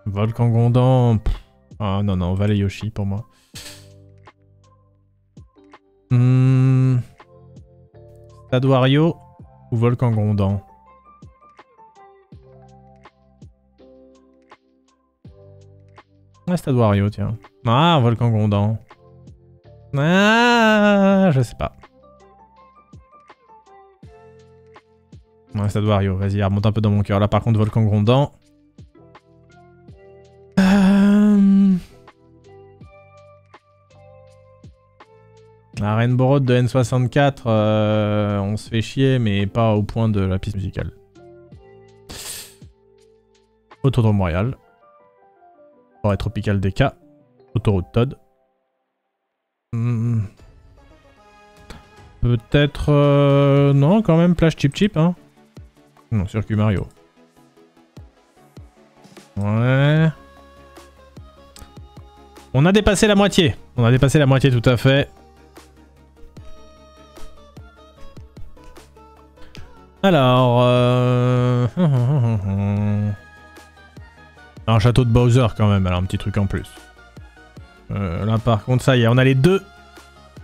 Volcan Gondan. Ah non, non, Valley Yoshi pour moi. Stade Wario ou Volcan Gondan. Ouais, Stade Wario, tiens. Ah, Volcan Gondan. Ah, je sais pas. Ouais, Stade Wario, vas-y, remonte un peu dans mon cœur. Là, par contre, Volcan Gondan. La Rainbow Road de N64, on se fait chier, mais pas au point de la piste musicale. Autodrome Royal. Forêt Tropicale DK. Autoroute Todd. Peut-être... non, quand même, plage Chip Chip, hein. Non, circuit Mario. Ouais. On a dépassé la moitié. On a dépassé la moitié, tout à fait. Alors... Un château de Bowser, quand même. Alors, un petit truc en plus. Là, par contre, ça y est, on a les deux.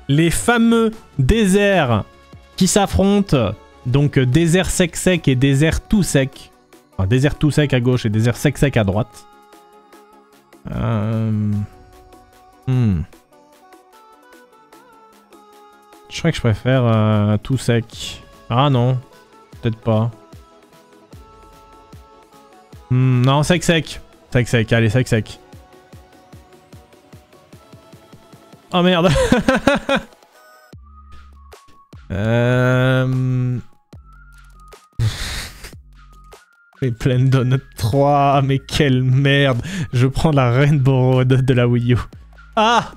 Les fameux déserts qui s'affrontent. Donc, désert sec-sec et désert tout sec. Enfin, désert tout sec à gauche et désert sec-sec à droite. Je crois que je préfère tout sec. Ah non, peut-être pas. Non, sec-sec. Sec-sec, allez, sec-sec. Oh merde. Mais Plaine Donut 3, mais quelle merde. Je prends la Rainbow Road de la Wii U. Ah,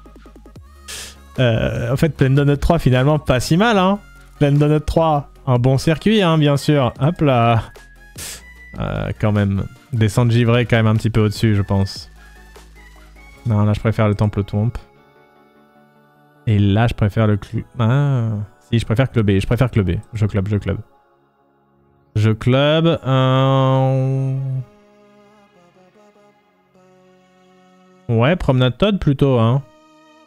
en fait, Plaine Donut 3, finalement, pas si mal, hein. Plaine Donut 3, un bon circuit, hein, bien sûr. Hop là. Quand même. Descente givrée, quand même un petit peu au-dessus, je pense. Non, là, je préfère le Temple Twomp. Et là, je préfère le club. Ah, si, je préfère clubber. Je préfère clubber. Je club, je club. Je club. Ouais, promenade Todd plutôt, hein.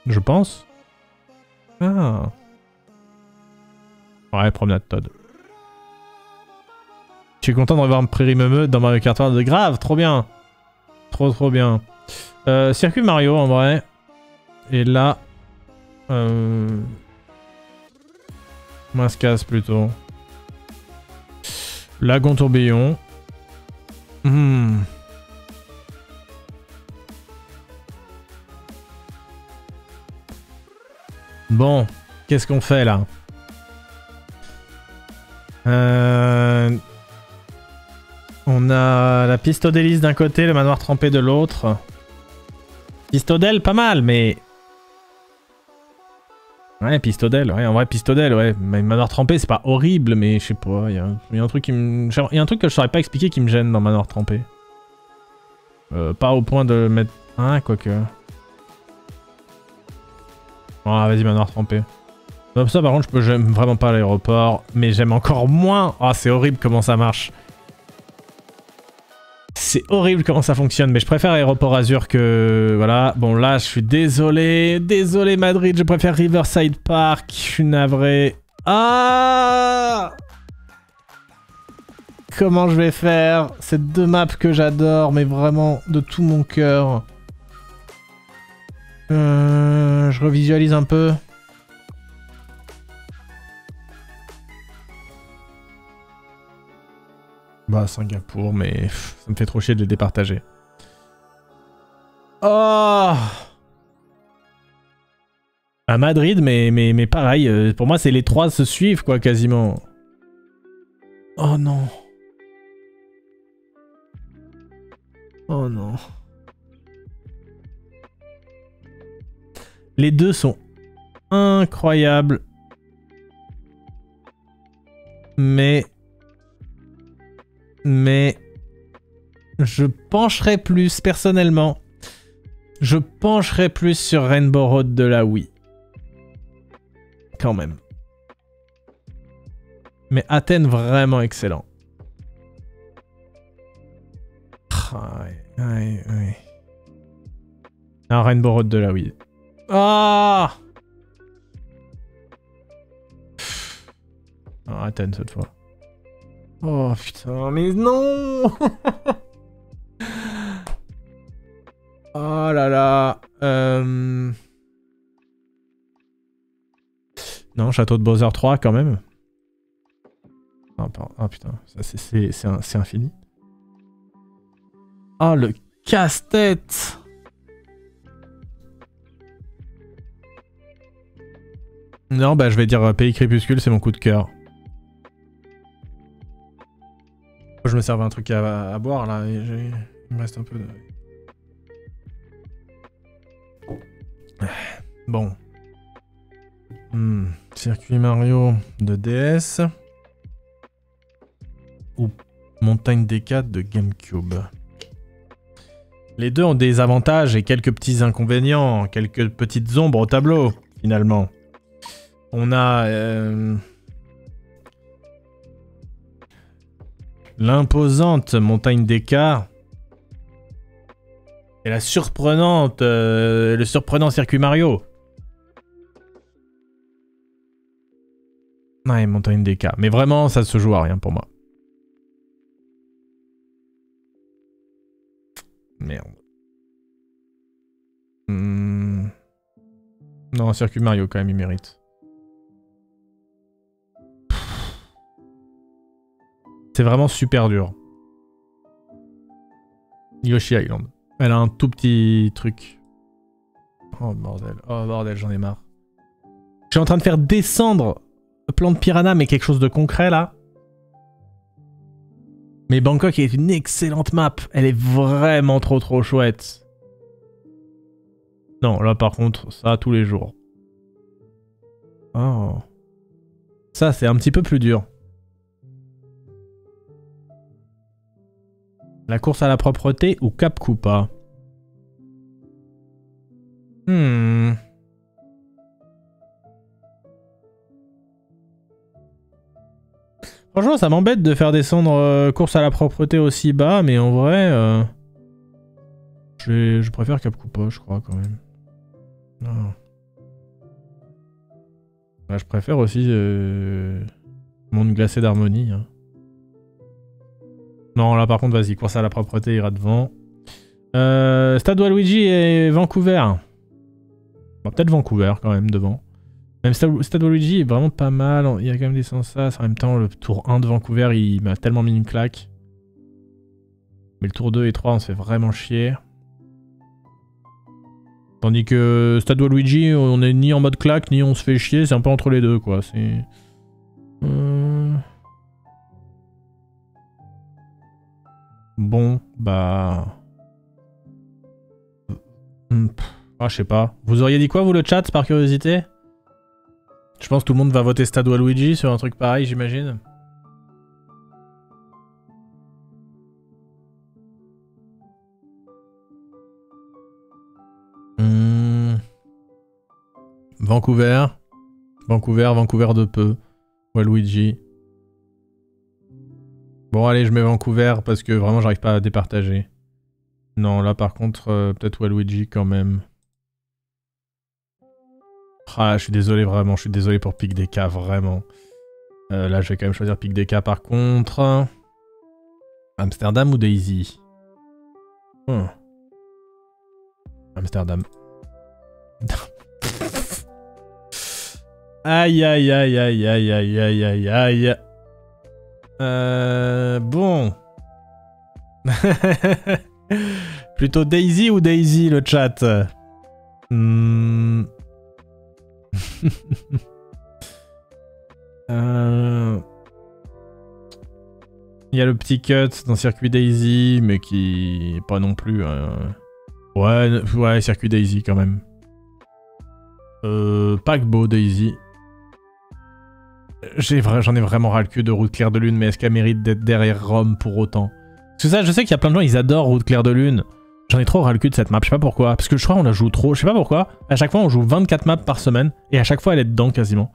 Je pense. Ah. Ouais, promenade Todd. Je suis content de revoir Prairie Meumeux dans Mario Kart World. Grave, trop bien. Trop bien. Circuit Mario, en vrai. Et là... Mascas plutôt. Lagon Tourbillon. Bon, qu'est-ce qu'on fait là? On a la piste d'hélice d'un côté, le manoir trempé de l'autre. Pistodel, pas mal, mais... Ouais, Pistodel, ouais, en vrai, Pistodel, ouais. Mais manoir trempé, c'est pas horrible, mais je sais pas, il y a un truc qui me... Il y a un truc que je saurais pas expliquer qui me gêne dans manoir trempé. Pas au point de mettre... Ah, quoique... Ah, vas-y, manoir trempé. Comme ça, par contre, j'aime vraiment pas l'aéroport, mais j'aime encore moins... Ah, c'est horrible comment ça marche. C'est horrible comment ça fonctionne, mais je préfère Aéroport Azur que... Voilà, bon là, je suis désolé. Désolé Madrid, je préfère Riverside Park. Je suis navré. Ah! Comment je vais faire? C'est deux maps que j'adore, mais vraiment de tout mon cœur. Je revisualise un peu. Bah Singapour, mais ça me fait trop chier de les départager. Oh! À Madrid, mais pareil, pour moi c'est les trois se suivent quoi quasiment. Oh non. Oh non. Les deux sont incroyables. Mais je pencherais plus, personnellement, je pencherais plus sur Rainbow Road de la Wii. Quand même. Mais Athènes, vraiment excellent. Ouais. Un Rainbow Road de là, oui. Ah! Oh, Athènes cette fois. Oh putain, mais non! Oh là là. Non, Château de Bowser 3 quand même. Ah putain, c'est infini. Oh le casse-tête! Non, bah je vais dire Pays Crépuscule, c'est mon coup de cœur. Je me servais un truc à boire là, et il me reste un peu de... Bon. Circuit Mario de DS. Ou Montagne D4 de GameCube. Les deux ont des avantages et quelques petits inconvénients, quelques petites ombres au tableau, finalement. On a l'imposante montagne d'écart et la surprenante, le surprenant circuit Mario. Ouais, montagne d'écart. Mais vraiment, ça se joue à rien pour moi. Merde. Non, circuit Mario quand même, il mérite. C'est vraiment super dur. Yoshi Island. Elle a un tout petit truc. Oh bordel, j'en ai marre. Je suis en train de faire descendre Plan de Piranha, mais quelque chose de concret là. Mais Bangkok est une excellente map. Elle est vraiment trop chouette. Non, là par contre, ça tous les jours. Oh. Ça, c'est un petit peu plus dur. La course à la propreté ou Cap Koopa? Franchement, ça m'embête de faire descendre course à la propreté aussi bas, mais en vrai... je préfère Cap Koopa, je crois, quand même. Non. Bah, je préfère aussi Monde glacé d'harmonie. Hein. Non, là par contre, vas-y, course à la propreté ira devant. Stade Waluigi et Vancouver. Bon, peut-être Vancouver quand même devant. Même Stade Waluigi est vraiment pas mal. Il y a quand même des sensas. En même temps, le tour 1 de Vancouver, il m'a tellement mis une claque. Mais le tour 2 et 3, on se fait vraiment chier. Tandis que Stade Waluigi, on est ni en mode claque, ni on se fait chier. C'est un peu entre les deux, quoi. C'est... Bon, bah... Ah, je sais pas. Vous auriez dit quoi, vous, le chat, par curiosité? Je pense que tout le monde va voter Stade Waluigi sur un truc pareil, j'imagine. Vancouver. Vancouver de peu. Waluigi. Bon, allez, je mets Vancouver parce que vraiment, j'arrive pas à départager. Non, là, par contre, peut-être Waluigi quand même. Ah, je suis désolé, vraiment. Je suis désolé pour Pic DK, vraiment. Là, je vais quand même choisir Pic DK par contre. Amsterdam ou Daisy? Amsterdam. Aïe aïe aïe aïe aïe aïe aïe aïe aïe. Bon. Plutôt Daisy ou Daisy le chat? Il y a le petit cut dans Circuit Daisy, mais qui est pas non plus... Ouais, Circuit Daisy quand même. Paquebot Daisy. J'en ai vraiment ras le cul de Route Claire de Lune, mais est-ce qu'elle mérite d'être derrière Rome pour autant? Parce que ça, je sais qu'il y a plein de gens, ils adorent Route Claire de Lune. J'en ai trop ras le cul de cette map, je sais pas pourquoi. Parce que je crois qu'on la joue trop, je sais pas pourquoi. À chaque fois, on joue 24 maps par semaine, et à chaque fois, elle est dedans quasiment.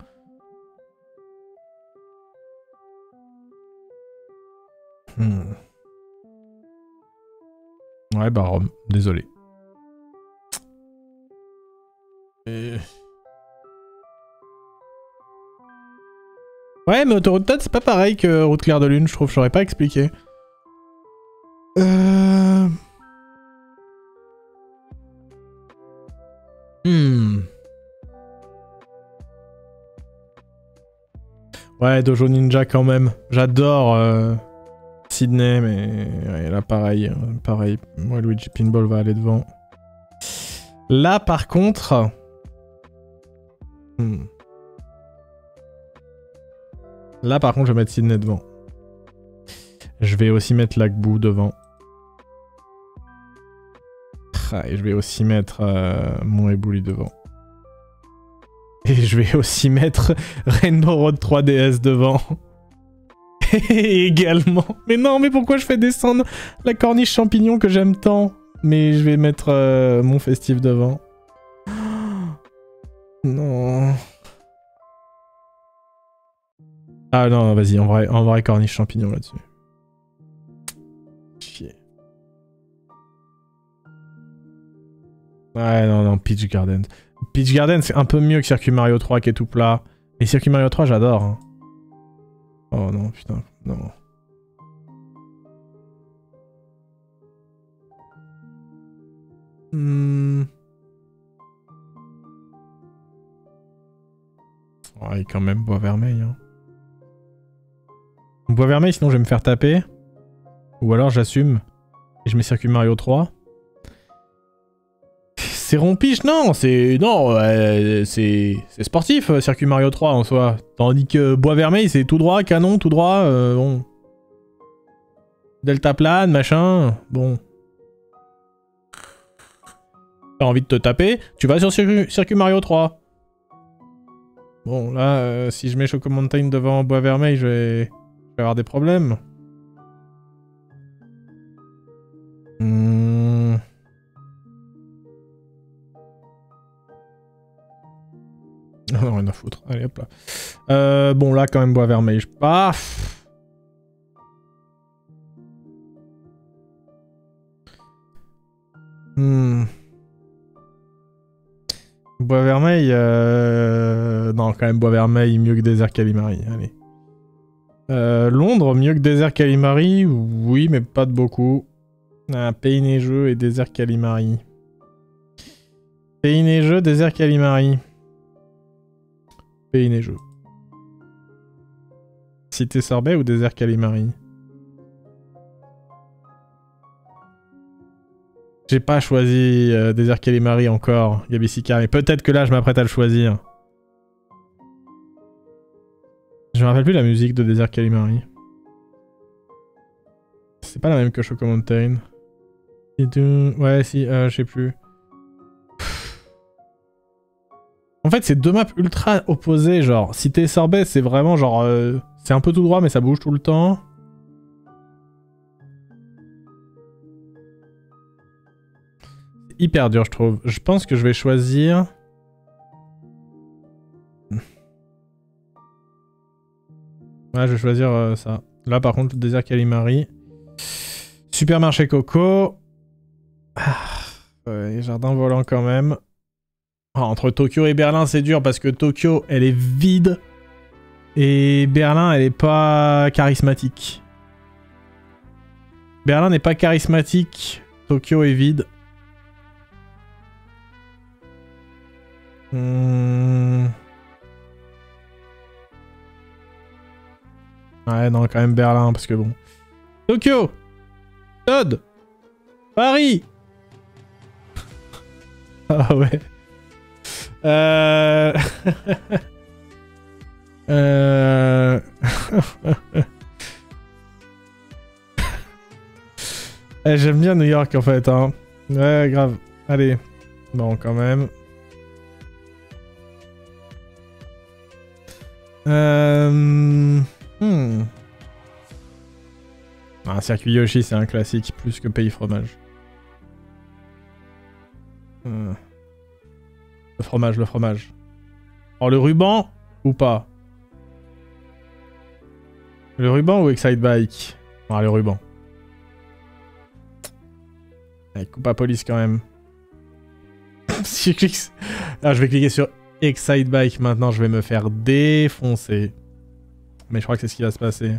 Ouais, bah Rome, désolé. Ouais, mais autoroute Todd, c'est pas pareil que route claire de lune, je trouve, je saurais pas expliquer. Ouais, Dojo Ninja quand même. J'adore Sydney, mais ouais, là pareil, pareil. Moi, Luigi Pinball va aller devant. Là, par contre... Là, par contre, je vais mettre Sydney devant. Je vais aussi mettre Lagbu devant. Et je vais aussi mettre Moebuli devant. Et je vais aussi mettre Rainbow Road 3DS devant. Et également... Mais non, mais pourquoi je fais descendre la corniche champignon que j'aime tant? Mais je vais mettre mon festif devant. Non... Ah non, vas-y, en vrai corniche champignon là-dessus. Chier. Ouais, non, Peach Garden. Peach Garden, c'est un peu mieux que Circuit Mario 3 qui est tout plat. Et Circuit Mario 3, j'adore. Hein. Oh non, putain, non. Ouais, quand même, bois vermeil. Hein. Bois vermeil, sinon je vais me faire taper. Ou alors j'assume. Et je mets Circuit Mario 3. C'est rompiche, non, c'est... Non, c'est sportif, Circuit Mario 3 en soi. Tandis que Bois Vermeil, c'est tout droit, canon, tout droit, bon. Delta plane, machin, bon. T'as envie de te taper, tu vas sur Circuit Mario 3. Bon, là, si je mets Choco Mountain devant Bois Vermeil, je vais avoir des problèmes. Non, rien à foutre. Allez, hop là. Bon, là, quand même, Bois Vermeil. Paf. Bois Vermeil... Non, quand même, Bois Vermeil, mieux que Désert Calimari. Allez. Londres, mieux que Désert Calimari. Oui, mais pas de beaucoup. Pays neigeux et Désert Calimari. Pays neigeux, Désert Calimari. Pays neigeux. Cité Sorbet ou Désert Calimari? J'ai pas choisi Désert Calimari encore, Gabi Sika, mais peut-être que là je m'apprête à le choisir. Je me rappelle plus la musique de Désert Calimari. C'est pas la même que Choco Mountain. Ouais, si, je sais plus. En fait, c'est deux maps ultra opposées, genre. Cité Sorbet, c'est vraiment genre... c'est un peu tout droit, mais ça bouge tout le temps. C'est hyper dur, je trouve. Je pense que je vais choisir... Ouais, je vais choisir ça. Là, par contre, le Désert Calimari. Supermarché Coco. Ouais, jardin volant quand même. Oh, entre Tokyo et Berlin, c'est dur parce que Tokyo, elle est vide. Et Berlin, elle est pas charismatique. Berlin n'est pas charismatique. Tokyo est vide. Ouais, non, quand même Berlin, parce que bon... Tokyo! Todd! Paris! Ah ouais. J'aime bien New York en fait, hein. Ouais, grave. Allez. Bon, quand même. Un circuit Yoshi, c'est un classique plus que Pays Fromage. Le fromage, le fromage. Oh, le ruban ou pas? Le ruban ou Excite Bike? Oh, le ruban. Allez, coupe à police quand même. Si je clique... Ah, je vais cliquer sur Excite Bike maintenant, je vais me faire défoncer. Mais je crois que c'est ce qui va se passer.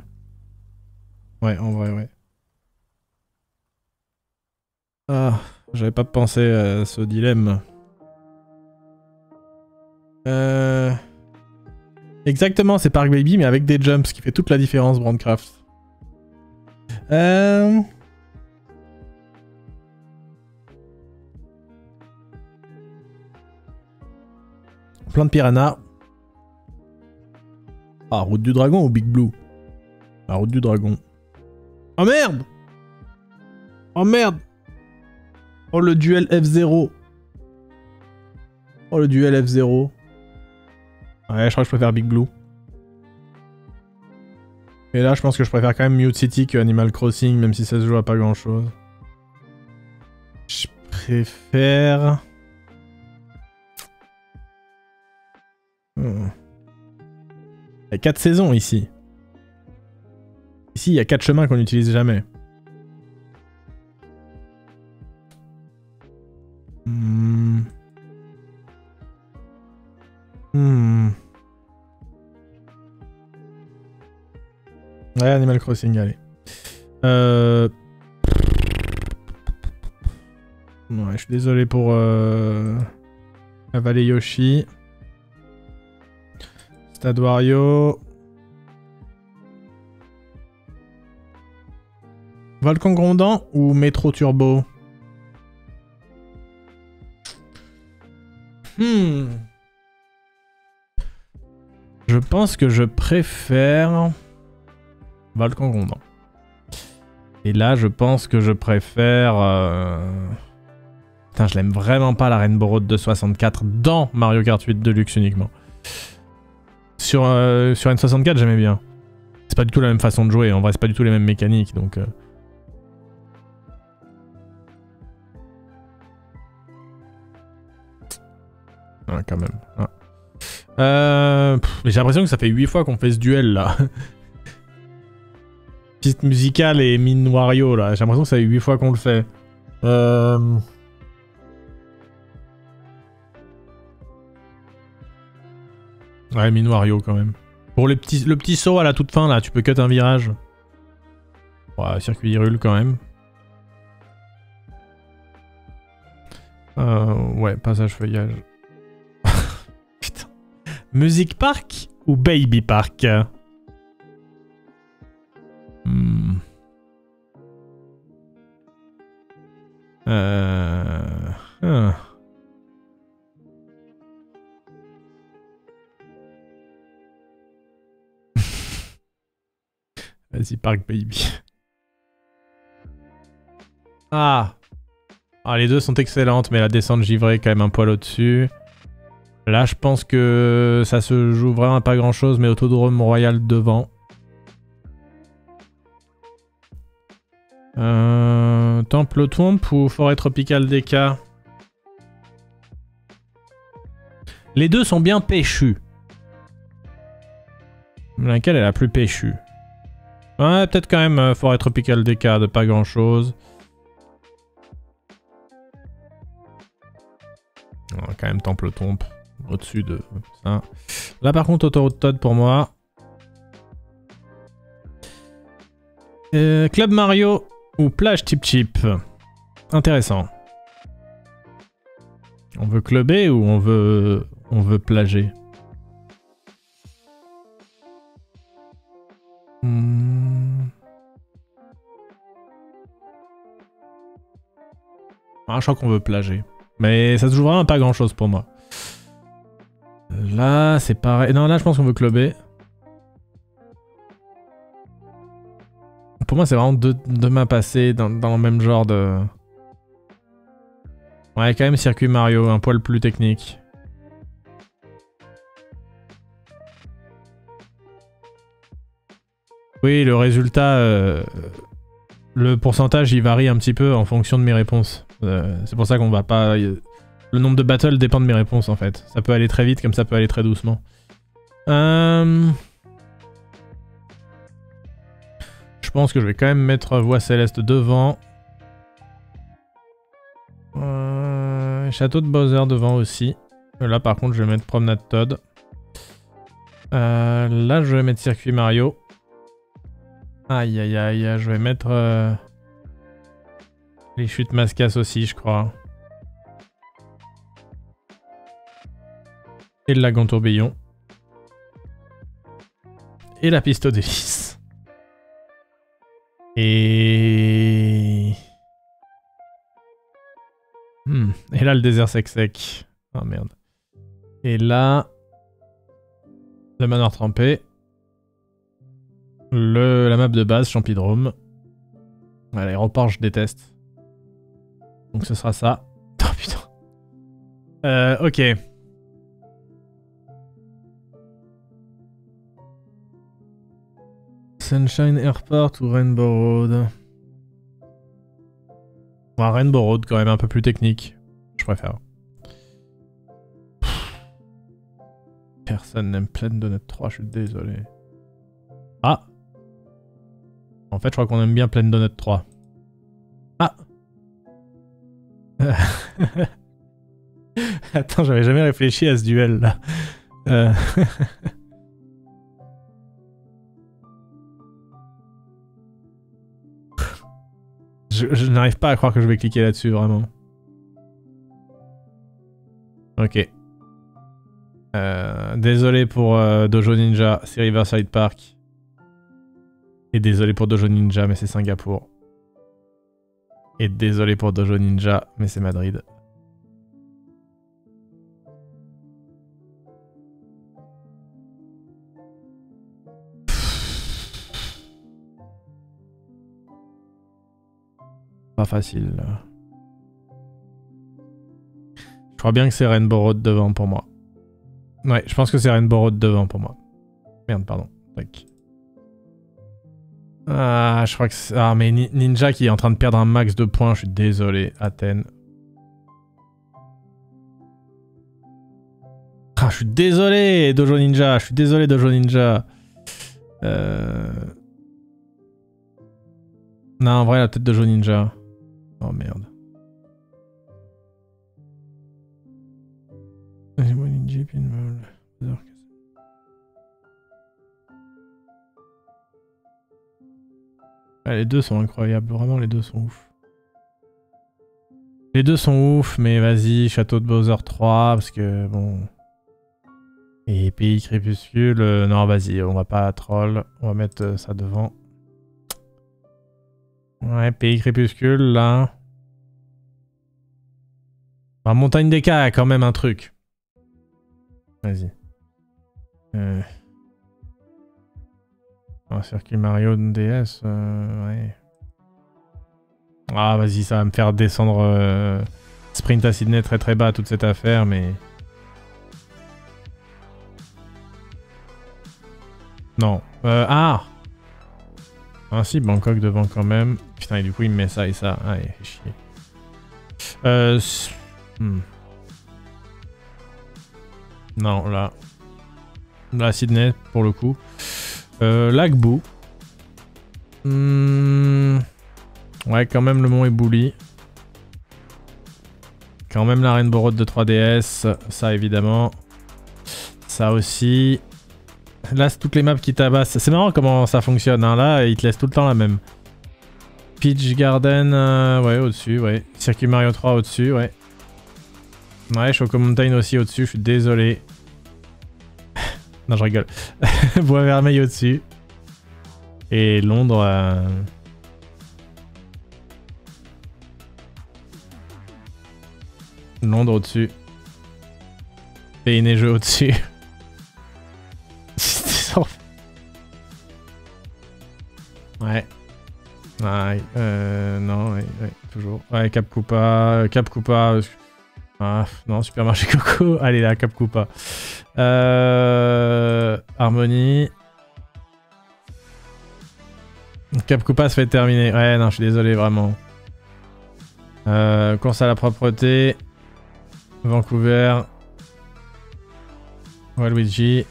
Ouais, en vrai, ouais. Ah, j'avais pas pensé à ce dilemme. Exactement, c'est Park Baby, mais avec des jumps, ce qui fait toute la différence, Brandcraft. Plein de piranhas. Ah, Route du Dragon ou Big Blue? La Route du Dragon. Oh merde! Oh merde! Oh le duel F0. Oh le duel F0. Ouais, je crois que je préfère Big Blue. Et là, je pense que je préfère quand même Mute City que Animal Crossing, même si ça se joue à pas grand chose. Je préfère... Il y a 4 saisons ici. Ici, il y a 4 chemins qu'on n'utilise jamais. Ouais, Animal Crossing, allez. Ouais, je suis désolé pour la vallée Yoshi. Stade Wario. Volcan Grondant ou Métro Turbo? Je pense que je préfère Volcan Grondant. Et là, je pense que je préfère... Putain, je l'aime vraiment pas la Rainbow Road de 64 dans Mario Kart 8 Deluxe uniquement. Sur N64, j'aimais bien. C'est pas du tout la même façon de jouer, en vrai, c'est pas du tout les mêmes mécaniques, donc... Ah, quand même. Ah. J'ai l'impression que ça fait 8 fois qu'on fait ce duel, là. Piste musicale et mine Wario, là. J'ai l'impression que ça fait 8 fois qu'on le fait. Ouais, mine Wario, quand même. Pour le petit saut à la toute fin, là, tu peux cut un virage. Ouais, circuit Hyrule, quand même. Ouais, passage feuillage. Putain. Music Park ou Baby Park? Vas-y, Park Baby. Ah. Ah, les deux sont excellentes, mais la descente givrée est quand même un poil au-dessus. Là, je pense que ça se joue vraiment à pas grand-chose, mais Autodrome Royal devant. Temple Twomp ou Forêt Tropicale DK? Les deux sont bien péchus. Laquelle est la plus péchue? Ouais, peut-être quand même Forêt Tropicale DK de pas grand-chose. Oh, quand même Temple Twomp au-dessus de ça. Là par contre Autoroute Todd pour moi. Club Mario ou Plage Chip Chip? Intéressant. On veut clubber ou on veut plager? Ah, je crois qu'on veut plager. Mais ça se joue vraiment pas grand chose pour moi. Là, c'est pareil. Non, là, je pense qu'on veut clubber. Pour moi, c'est vraiment deux mains passées dans le même genre de... Ouais, quand même circuit Mario, un poil plus technique. Oui, le résultat... le pourcentage, il varie un petit peu en fonction de mes réponses. C'est pour ça qu'on va pas... Le nombre de battles dépend de mes réponses, en fait. Ça peut aller très vite, comme ça peut aller très doucement. Je pense que je vais quand même mettre Voie Céleste devant. Château de Bowser devant aussi. Là par contre je vais mettre Promenade Toad. Là je vais mettre Circuit Mario. Aïe aïe aïe, je vais mettre les chutes Mascas aussi je crois. Et le lagon tourbillon. Et la piste aux délices. Et... Et là le désert sec. Oh merde. Et là... Le manoir trempé. La map de base, Champidrome. Ouais, l'aéroport je déteste. Donc ce sera ça. Oh putain. Ok. Sunshine Airport ou Rainbow Road? Ouais, Rainbow Road quand même un peu plus technique. Je préfère. Personne n'aime Plaine Donut 3, je suis désolé. Ah! En fait, je crois qu'on aime bien Plaine Donut 3. Ah! Attends, j'avais jamais réfléchi à ce duel là. Je n'arrive pas à croire que je vais cliquer là-dessus, vraiment. Ok. Désolé pour Dojo Ninja, c'est Riverside Park. Et désolé pour Dojo Ninja, mais c'est Singapour. Et désolé pour Dojo Ninja, mais c'est Madrid. Pas facile. Je crois bien que c'est Rainbow Road devant pour moi. Ouais, je pense que c'est Rainbow Road devant pour moi. Merde, pardon. Tac. Ah, je crois que c'est... Ah, mais Ninja qui est en train de perdre un max de points, je suis désolé. Athènes. Ah, je suis désolé, Dojo Ninja. Je suis désolé, Dojo Ninja. Non, en vrai, la tête de Dojo Ninja. Oh merde. Ah, les deux sont incroyables, vraiment les deux sont ouf. Les deux sont ouf, mais vas-y, Château de Bowser 3, parce que bon... Et Pays Crépuscule, non vas-y, on va pas troll, on va mettre ça devant. Ouais, Pays Crépuscule, là... Bah, Montagne des Cas a quand même un truc. Vas-y. Un circuit Mario DS, ouais. Ah, vas-y, ça va me faire descendre Sprint à Sydney très très bas, toute cette affaire, mais... Non. Ah! Ah si, Bangkok devant quand même. Putain, et du coup, il me met ça et ça. Allez, chier. Non, là. Là, Sydney, pour le coup. Lagbu. Ouais, quand même le mont Ebouli. Quand même la Rainbow Road de 3DS. Ça, évidemment. Ça aussi. Là, c'est toutes les maps qui tabassent. C'est marrant comment ça fonctionne. Hein. Là, il te laisse tout le temps la même. Peach Garden, ouais, au-dessus, ouais. Circuit Mario 3 au-dessus, ouais. Ouais, Choco Mountain aussi au-dessus, je suis désolé. Non, je rigole. Bois Vermeil au-dessus. Et Londres... Londres au-dessus. Pays neigeux au-dessus. Ouais. Ouais, non, ouais, toujours. Ouais, Cap Koopa. Ah, non, Supermarché Coco. Allez là, Cap Koopa. Harmonie. Cap Koopa se fait terminer. Ouais, non, je suis désolé, vraiment. Course à la propreté. Vancouver. Waluigi.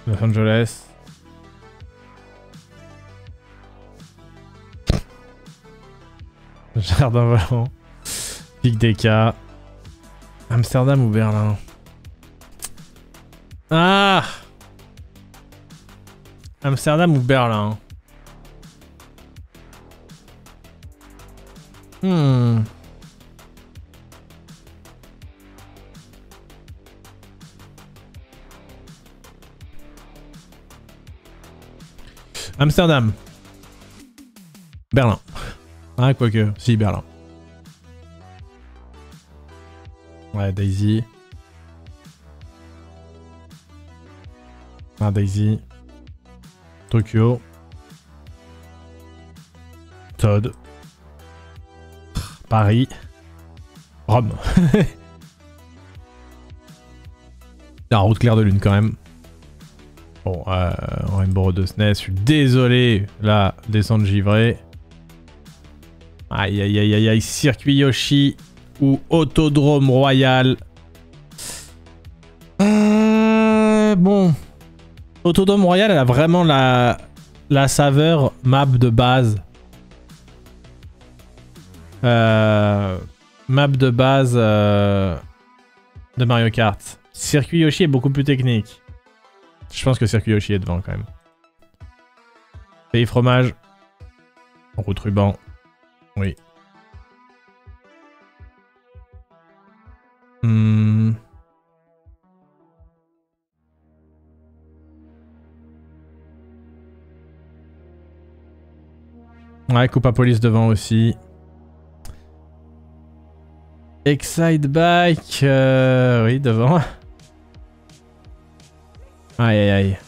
Los Angeles. Jardin volant. Pic DK. Amsterdam ou Berlin? Ah! Amsterdam ou Berlin? Amsterdam. Berlin. Ah, quoique. Si, Berlin. Ouais, Daisy. Ah, Daisy. Tokyo. Todd. Paris. Rome. La route claire de lune quand même. Bon, Rainbow Road de SNES, je suis désolé. Là, descente givrée. Aïe aïe aïe aïe aïe, circuit Yoshi ou Autodrome Royal. Bon. Autodrome Royal, elle a vraiment la saveur map de base. Map de base de Mario Kart. Circuit Yoshi est beaucoup plus technique. Je pense que Circuit Yoshi est devant quand même. Pays fromage. Route ruban. Oui. Ouais, Coupa Police devant aussi. Excite Bike. Oui, devant. Aïe aïe aïe.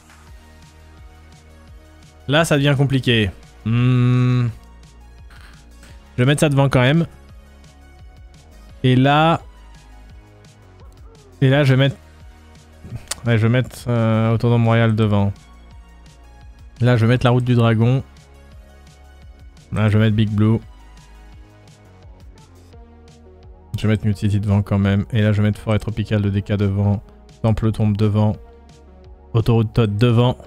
Là, ça devient compliqué. Je vais mettre ça devant quand même. Et là... je vais mettre... Ouais, je vais mettre Autodrome Royal devant. Là, je vais mettre la route du dragon. Là, je vais mettre Big Blue. Je vais mettre Mute City devant quand même. Et là, je vais mettre Forêt Tropicale de DK devant. Temple Tombe devant. Autoroute Todd devant.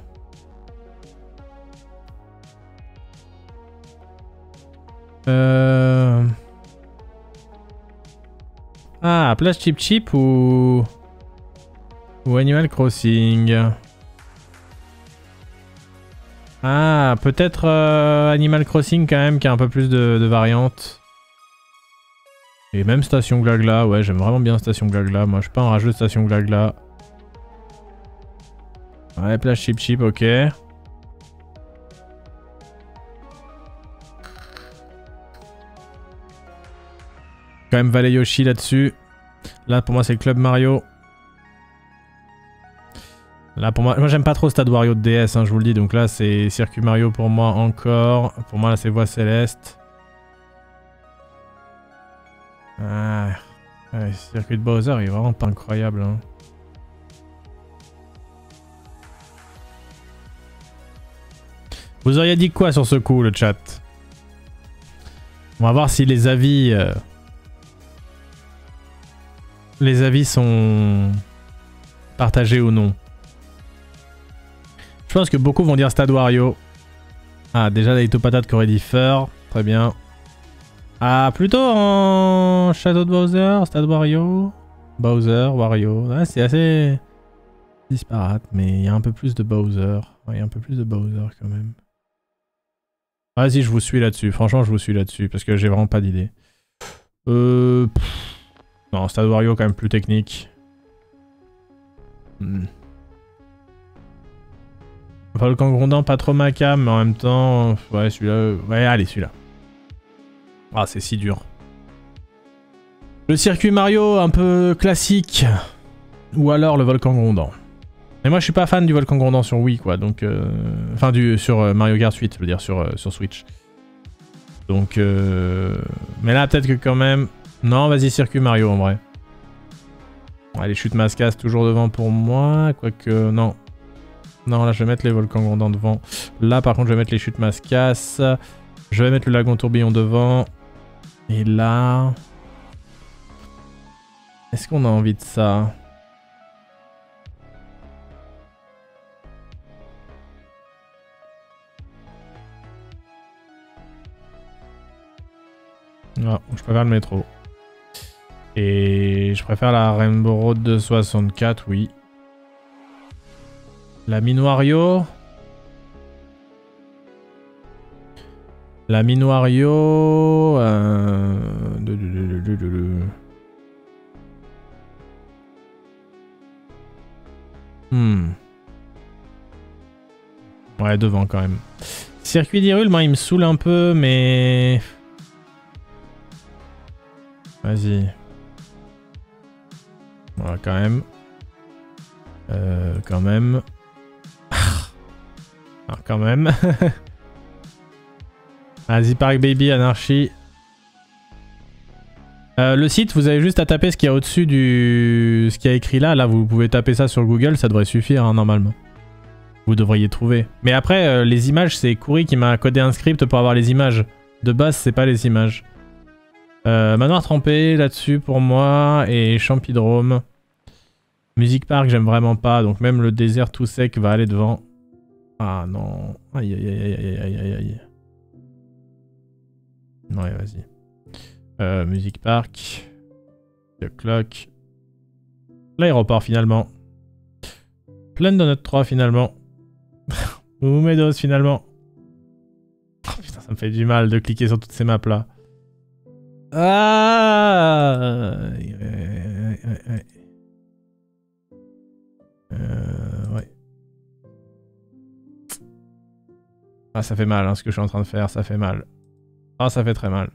Ah, Plage Chip Chip ou Animal Crossing. Ah, peut-être Animal Crossing quand même, qui a un peu plus de variantes. Et même Station Glagla, ouais, j'aime vraiment bien Station Glagla. Moi, je suis pas un rageux de Station Glagla. Ouais, Plage Chip Chip, ok. Quand même Valley Yoshi là-dessus. Là, pour moi, c'est le Club Mario. Là, pour moi j'aime pas trop Stade Wario de DS, hein, je vous le dis. Donc là, c'est Circuit Mario pour moi encore. Pour moi, là, c'est Voie Céleste. Ah, ouais, Circuit de Bowser, il est vraiment pas incroyable. Hein. Vous auriez dit quoi sur ce coup, le chat? On va voir si les avis... les avis sont partagés ou non. Je pense que beaucoup vont dire Stade Wario. Ah, déjà Daito Patate qui aurait dit Fur. Très bien. Ah, plutôt en Shadow de Bowser, Stade Wario. Bowser, Wario. Ah, c'est assez disparate, mais il y a un peu plus de Bowser. Ouais, il y a un peu plus de Bowser quand même. Vas-y, je vous suis là-dessus. Franchement, je vous suis là-dessus parce que j'ai vraiment pas d'idée. Non, Stade Wario quand même plus technique. Volcan Grondant, pas trop macam, mais en même temps... Ouais, celui-là... Ouais, allez, celui-là. Ah, c'est si dur. Le circuit Mario, un peu classique. Ou alors le Volcan Grondant. Mais moi, je suis pas fan du Volcan Grondant sur Wii, quoi. Donc... Enfin, sur Mario Kart 8, je veux dire, sur Switch. Donc... Mais là, peut-être que quand même... Non, vas-y, circuit Mario, en vrai. Ouais, les chutes Mascas, toujours devant pour moi. Quoique... Non. Non, là, je vais mettre les volcans grondants devant. Là, par contre, je vais mettre les chutes Mascas. Je vais mettre le lagon tourbillon devant. Et là... Est-ce qu'on a envie de ça? Ah, je préfère le métro. Et je préfère la Rainbow Road de 64, oui. La Minoirio. La Minoirio... Ouais, devant quand même. Circuit d'Hyrule, moi il me saoule un peu, mais... Vas-y. Voilà, quand même. Quand même. Ah, quand même. Vas-y, Park Baby, Anarchy. Le site, vous avez juste à taper ce qu'il y a au-dessus du... Ce qu'il y a écrit là. Là, vous pouvez taper ça sur Google, ça devrait suffire, hein, normalement. Vous devriez trouver. Mais après, les images, c'est Kouri qui m'a codé un script pour avoir les images. De base, c'est pas les images. Manoir trempé, là-dessus, pour moi. Et Champidrome. Music Park, j'aime vraiment pas. Donc même le désert tout sec va aller devant. Ah non. Aïe, aïe, aïe, aïe, aïe, aïe, aïe. Ouais, vas-y. Music Park. The Clock. L'aéroport, finalement. Plaine Donut 3, finalement. Ou Meadows, finalement. Oh, putain, ça me fait du mal de cliquer sur toutes ces maps là. Ah ouais. Ah, ça fait mal, hein, ce que je suis en train de faire, ça fait mal. Ah, ça fait très mal.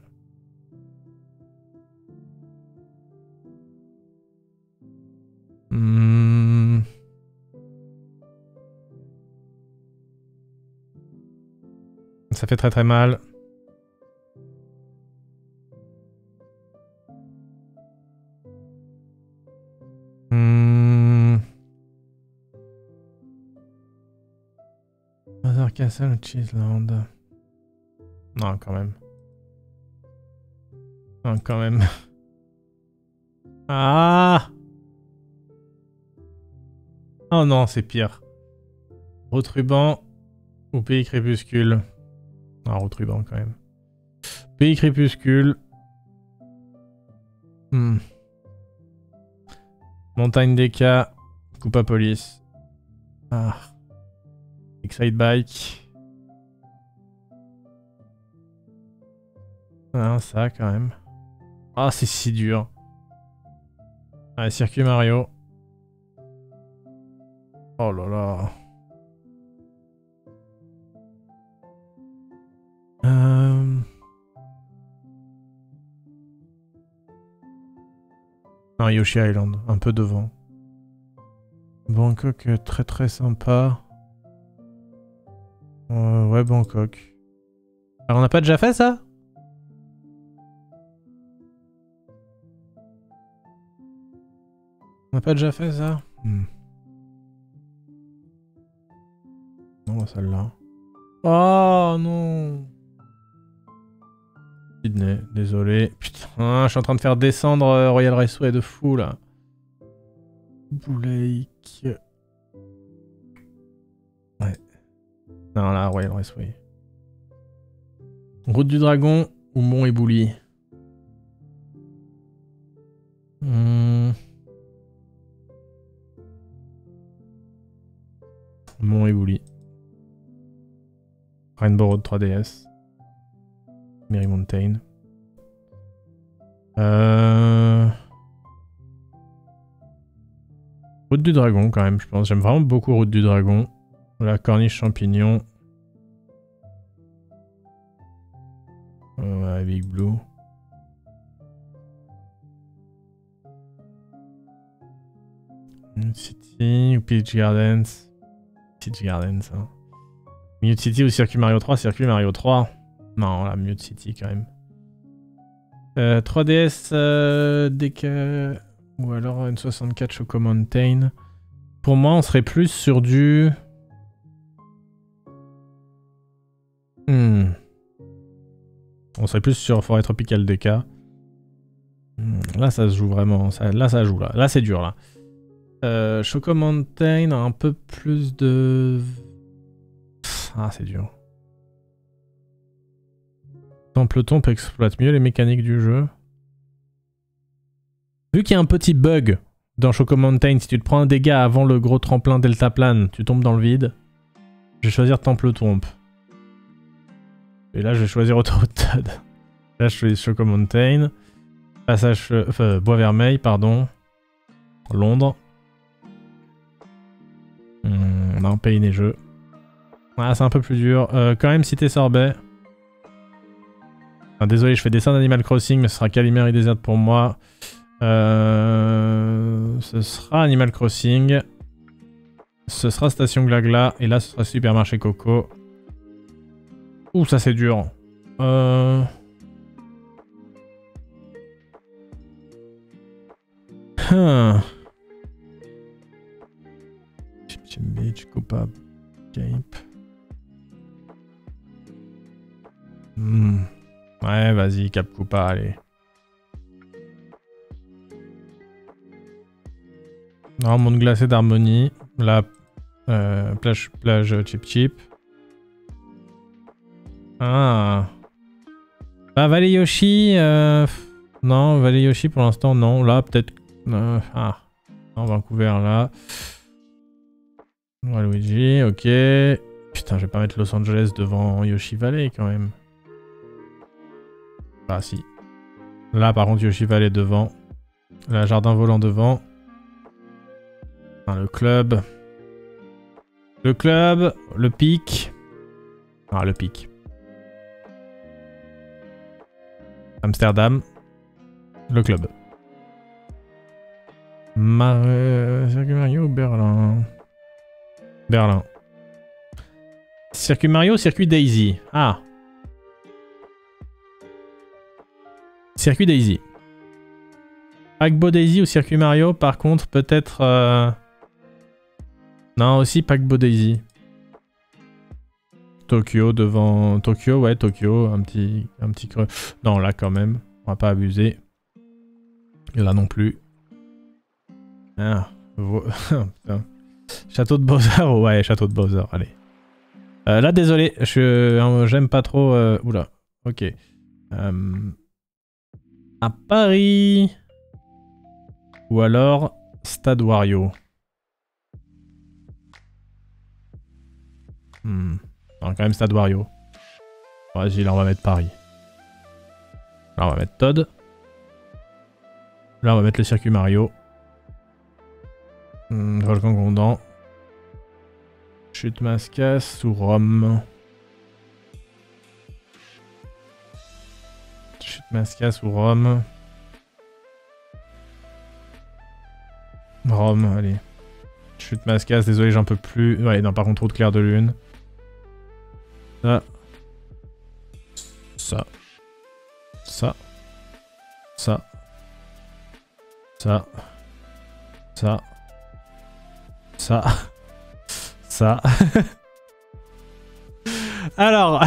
Ça fait très très mal. Mother Castle, Cheeseland. Non, quand même. Non, quand même. Ah! Oh non, c'est pire. Route ruban ou Pays crépuscule? Non, route ruban quand même. Pays crépuscule. Montagne DK. Coupa Police. Ah. Excite Bike. Ah, ça quand même. Ah, c'est si dur. Allez, Circuit Mario. Oh là là. Non, Yoshi Island, un peu devant. Bangkok, très très sympa. Ouais, Bangkok. Alors, on n'a pas déjà fait ça? On n'a pas déjà fait ça? Non, celle-là. Oh non! Sydney, désolé. Putain, je suis en train de faire descendre Royal Raceway de fou là. Blake. Ouais. Non, là, Royal Raceway. Route du Dragon ou Mont Ebouli? Mont Ebouli. Rainbow Road 3DS. Merry Mountain. Route du Dragon quand même, je pense. J'aime vraiment beaucoup Route du Dragon. La corniche champignon. Ouais, Big Blue. Mute City ou Peach Gardens. Peach Gardens, hein. Mute City ou Circuit Mario 3? Circuit Mario 3. Non, la Mute City quand même. 3DS DK ou alors une 64 Choco Mountain. Pour moi, on serait plus sur du... On serait plus sur Forêt Tropicale DK. Là, ça se joue vraiment. Là, ça joue. Là, c'est dur. Là. Choco Mountain a un peu plus de... Ah, c'est dur. Templeton exploite mieux les mécaniques du jeu. Vu qu'il y a un petit bug dans Choco Mountain, si tu te prends un dégât avant le gros tremplin deltaplane, tu tombes dans le vide. Je vais choisir Templeton. Et là, je vais choisir Autoroute Todd. Là, je choisis Choco Mountain. Passage... Bois Vermeil, pardon. Londres. On a un pays neigeux. Ah, c'est un peu plus dur. Quand même, Cité Sorbet. Enfin, désolé, je fais dessin d'Animal Crossing, mais ce sera Calimero Desert pour moi. Ce sera Animal Crossing. Ce sera Station Glagla. Et là, ce sera Supermarché Coco. Ouh, ça c'est dur. Beach, Copa, Cape. Ouais, vas-y, Cap Coupa, allez. Non, monde glacé d'Harmonie. Là, plage Chip Chip. Ah. Bah, Valley Yoshi. Non, Valley Yoshi pour l'instant, non. Là, peut-être. Non, Vancouver, là. Waluigi, ok. Putain, je vais pas mettre Los Angeles devant Yoshi Valley quand même. Ah, si. Là, par contre, Yoshi Valley devant. Là, Jardin Volant devant. Enfin, le club. Le club. Le pic. Ah, le pic. Amsterdam. Le club. Circuit Mario ou Berlin? Berlin. Circuit Mario ou Circuit Daisy? Ah. Circuit Daisy. Paquebot Daisy ou Circuit Mario? Par contre, peut-être... Non, aussi Paquebot Daisy. Tokyo devant... Tokyo, ouais, Tokyo. Un petit creux. Non, là quand même. On va pas abuser. Là non plus. Ah. Putain. Château de Bowser, ouais, Château de Bowser, allez. Là, désolé, j'aime pas trop... Oula, ok. À Paris. Ou alors, Stade Wario. Non, quand même Stade Wario. Vas-y, là, on va mettre Paris. Là, on va mettre Todd. Là, on va mettre le circuit Mario. Volcan Grondant. Chute Mascas ou Rome. Chute Mascas ou Rome. Rome, allez. Chute Mascas, désolé, j'en peux plus. Ouais, non, par contre, Route Claire de Lune. Ça. Ça. Ça. Ça. Ça. Ça. Ça. Ça. Alors.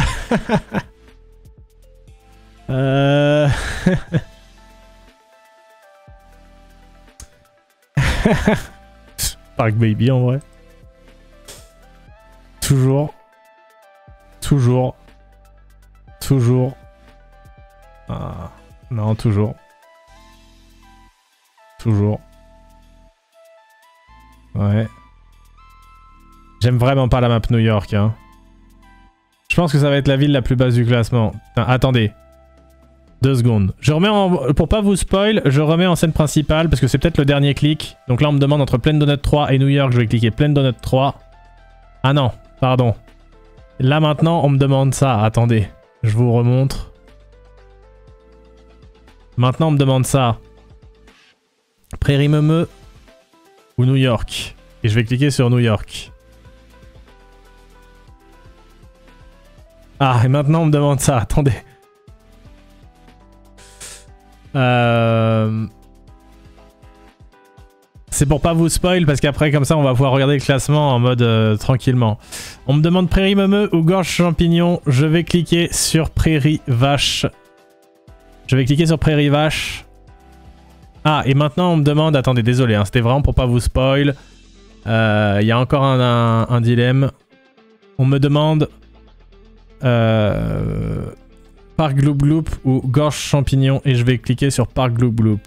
Park Baby en vrai. Toujours. Toujours. Toujours. Ah. Non, toujours. Toujours. Ouais. J'aime vraiment pas la map New York, hein. Je pense que ça va être la ville la plus basse du classement. Putain, attendez. 2 secondes. Je remets en... Pour pas vous spoil, je remets en scène principale parce que c'est peut-être le dernier clic. Donc là, on me demande entre Plain Donut 3 et New York. Je vais cliquer Plain Donut 3. Ah non, pardon. Là maintenant, on me demande ça. Attendez, je vous remontre. Maintenant, on me demande ça. Prairie Meumeux ou New York. Et je vais cliquer sur New York. Ah, et maintenant, on me demande ça. Attendez. C'est pour pas vous spoil parce qu'après comme ça on va pouvoir regarder le classement en mode tranquillement. On me demande Prairie Meumeux ou Gorge Champignon. Je vais cliquer sur Prairie Vache. Je vais cliquer sur Prairie Vache. Ah, et maintenant on me demande... Attendez, désolé, hein, c'était vraiment pour pas vous spoil. Il y a encore un dilemme. On me demande... Parc Gloop Gloop ou Gorge Champignon et je vais cliquer sur Parc Gloop Gloop.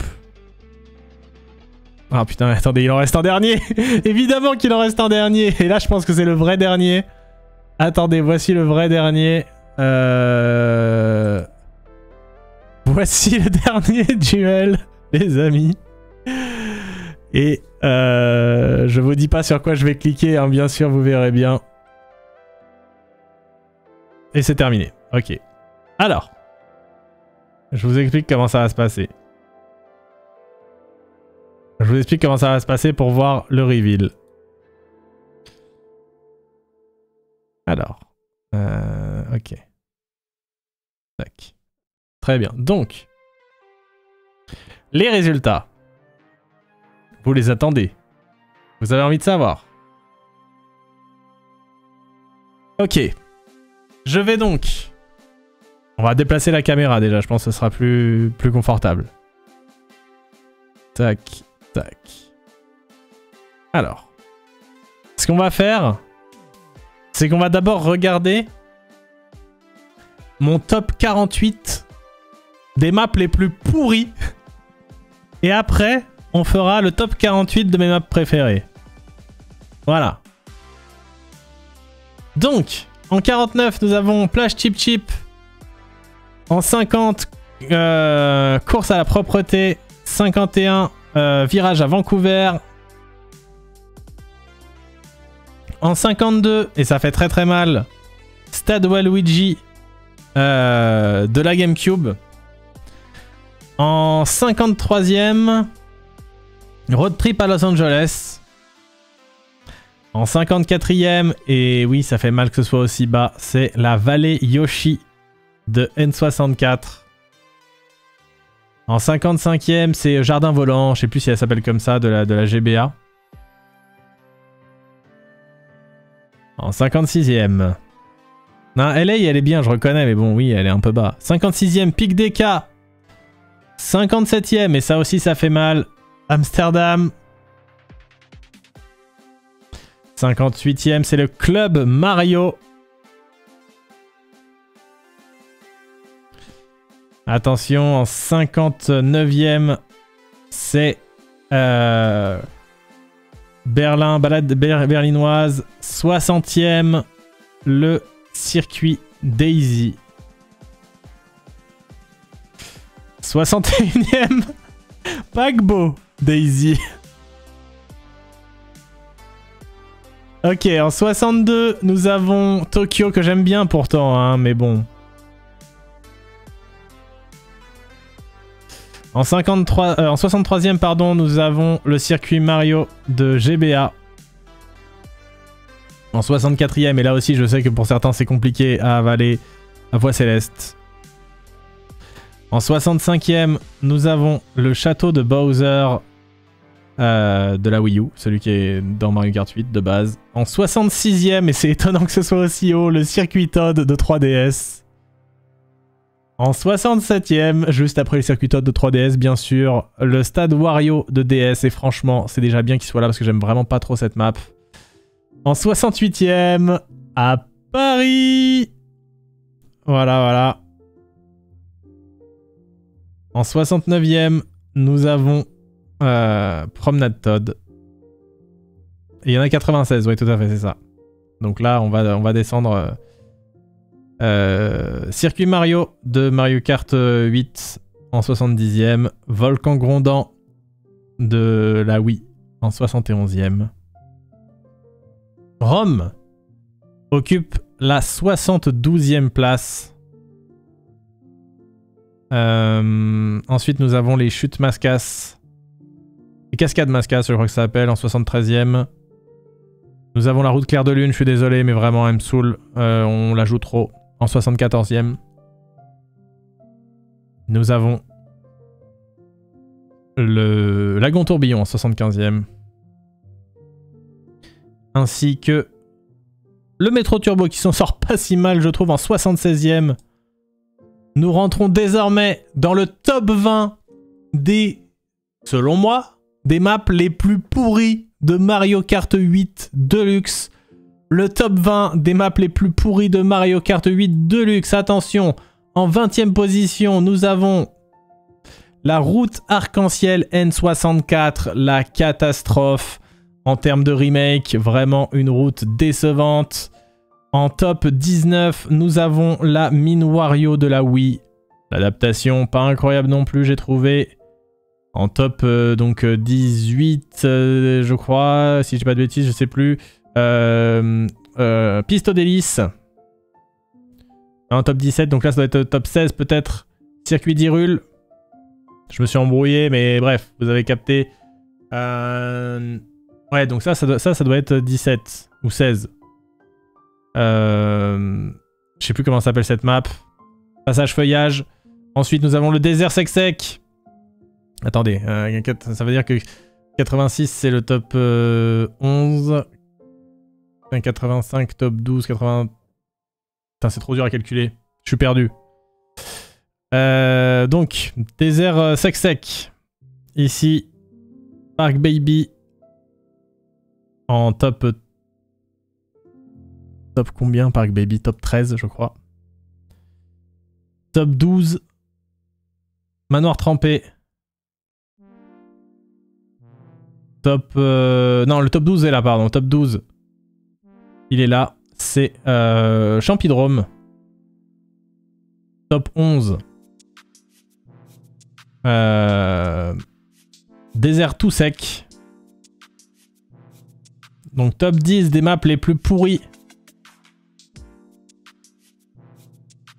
Ah putain, attendez, il en reste un dernier. Évidemment qu'il en reste un dernier. Et là, je pense que c'est le vrai dernier. Attendez, voici le vrai dernier. Voici le dernier duel, les amis. Et je vous dis pas sur quoi je vais cliquer, hein, bien sûr, vous verrez bien. Et c'est terminé. Ok. Alors, je vous explique comment ça va se passer. Je vous explique comment ça va se passer pour voir le reveal. Alors, ok. Tac. Très bien. Donc, les résultats. Vous les attendez. Vous avez envie de savoir. Ok. Je vais donc... On va déplacer la caméra déjà, je pense que ce sera plus confortable. Tac, tac. Alors. Ce qu'on va faire, c'est qu'on va d'abord regarder mon top 48 des maps les plus pourries. Et après, on fera le top 48 de mes maps préférées. Voilà. Donc, en 49, nous avons Plage Chip Chip. En 50, course à la propreté. 51, virage à Vancouver. En 52, et ça fait très très mal, Stade Waluigi de la GameCube. En 53e, Road Trip à Los Angeles. En 54e, et oui, ça fait mal que ce soit aussi bas, c'est la Vallée Yoshi de N64. En 55e, c'est Jardin Volant, je sais plus si elle s'appelle comme ça, de la GBA. En 56e. Non, LA, elle est bien, je reconnais, mais bon, oui, elle est un peu bas. 56e, Pic DK. 57e, et ça aussi, ça fait mal. Amsterdam. 58e, c'est le Club Mario. Attention, en 59e, c'est Berlin, balade berlinoise. 60e, le circuit Daisy. 61e, paquebot Daisy. Ok, en 62, nous avons Tokyo, que j'aime bien pourtant, hein, mais bon. En 63e, pardon, nous avons le circuit Mario de GBA. En 64e, et là aussi je sais que pour certains c'est compliqué à avaler, à Voie Céleste. En 65e, nous avons le château de Bowser de la Wii U, celui qui est dans Mario Kart 8 de base. En 66e, et c'est étonnant que ce soit aussi haut, le circuit Toad de 3DS. En 67e, juste après le circuit Toad de 3DS, bien sûr, le stade Wario de DS, et franchement, c'est déjà bien qu'il soit là parce que j'aime vraiment pas trop cette map. En 68e, à Paris. Voilà, voilà. En 69e, nous avons Promenade Toad. Et il y en a 96, oui, tout à fait, c'est ça. Donc là, on va descendre... Circuit Mario de Mario Kart 8 en 70e. Volcan Grondant de la Wii en 71e. Rome occupe la 72e place. Ensuite, nous avons les chutes Mascas. Les cascades Mascas, je crois que ça s'appelle, en 73e. Nous avons la route Clair de Lune, je suis désolé, mais vraiment, elle me saoule. On la joue trop. En 74e. Nous avons le Lagon Tourbillon en 75e. Ainsi que le Métro Turbo qui s'en sort pas si mal, je trouve, en 76e. Nous rentrons désormais dans le top 20 des, selon moi, des maps les plus pourries de Mario Kart 8 Deluxe. Le top 20 des maps les plus pourries de Mario Kart 8 Deluxe. Attention, En 20e position, nous avons la route arc-en-ciel N64, la catastrophe. En termes de remake, vraiment une route décevante. En top 19, nous avons la mine Wario de la Wii. L'adaptation, pas incroyable non plus, j'ai trouvé. En top donc 18, je crois, si je dis pas de bêtises, je sais plus. Pisto d'hélice. En top 17, donc là ça doit être top 16 peut-être. Circuit d'Hyrule. Je me suis embrouillé, mais bref, vous avez capté. Ouais, donc ça doit être 17 ou 16. Je sais plus comment s'appelle cette map. Passage feuillage. Ensuite, nous avons le désert sec. Attendez, ça veut dire que 86 c'est le top 11. 85, top 12, 80... Putain, c'est trop dur à calculer. Je suis perdu. Donc, désert sec. Ici, Park Baby. En top... Top combien, Park Baby? Top 13, je crois. Top 12. Manoir trempé. Top... Non, le top 12 est là, pardon. Top 12. Il est là. C'est Champidrome. Top 11. Désert tout sec. Donc top 10 des maps les plus pourries.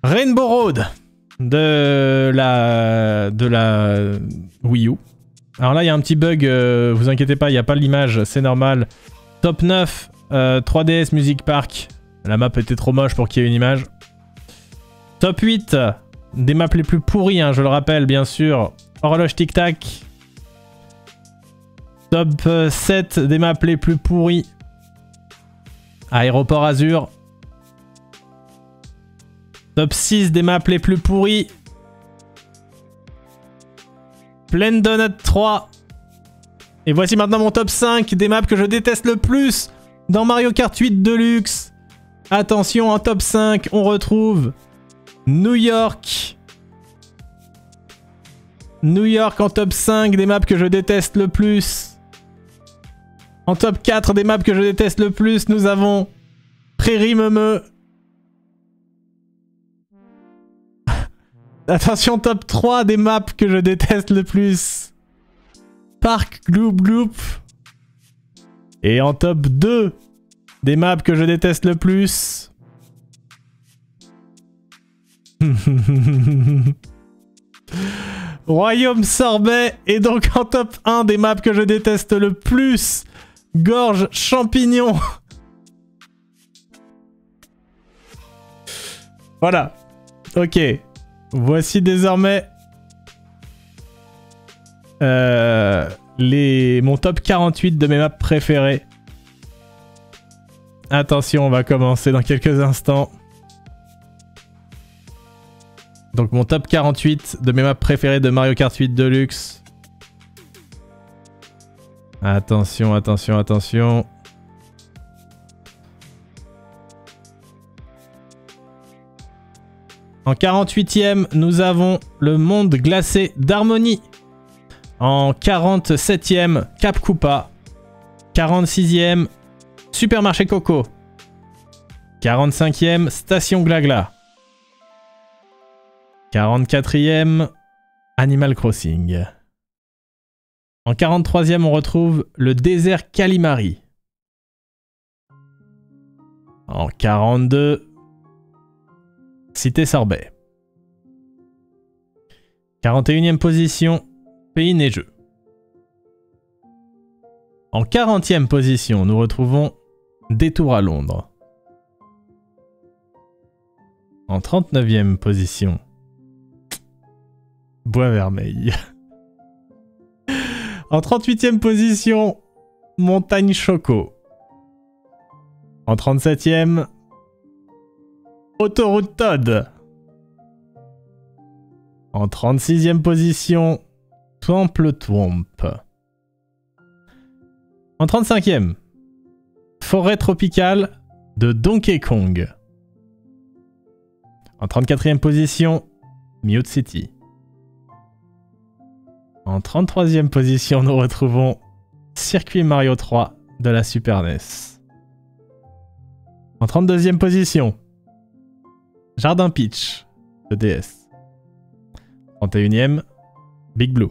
Rainbow Road de la Wii U. Alors là il y a un petit bug, vous inquiétez pas, il n'y a pas l'image, c'est normal. Top 9, 3DS Music Park. La map était trop moche pour qu'il y ait une image. Top 8, des maps les plus pourries, hein, je le rappelle bien sûr. Horloge Tic Tac. Top 7 des maps les plus pourries. Aéroport Azur. Top 6 des maps les plus pourries. Plaine Donut 3. Et voici maintenant mon top 5 des maps que je déteste le plus dans Mario Kart 8 Deluxe. Attention, en top 5, on retrouve New York. New York en top 5 des maps que je déteste le plus. En top 4 des maps que je déteste le plus, nous avons Prairie Meumeu. Attention, top 3 des maps que je déteste le plus. Parc Gloop Gloop. Et en top 2 des maps que je déteste le plus. Royaume Sorbet. Et donc en top 1 des maps que je déteste le plus. Gorge Champignon. Voilà. Ok. Voici désormais mon top 48 de mes maps préférées. Attention, on va commencer dans quelques instants. Donc mon top 48 de mes maps préférées de Mario Kart 8 Deluxe. Attention, attention, attention. En 48e, nous avons le monde glacé d'Harmonie. En 47e, Cap Koopa. 46e, Supermarché Coco. 45e, Station Glagla. 44e, Animal Crossing. En 43e, on retrouve le désert Kalimari. En 42, Cité Sorbet. 41e position, Pays Neigeux. En 40e position, nous retrouvons Détour à Londres. En 39e position, Bois Vermeil. En 38e position, Montagne Choco. En 37e, Autoroute Todd. En 36e position, Temple Twomp. En 35e, Forêt Tropicale de Donkey Kong. En 34e position, Mute City. En 33e position, nous retrouvons Circuit Mario 3 de la Super NES. En 32e position, Jardin Peach de DS. 31e, Big Blue.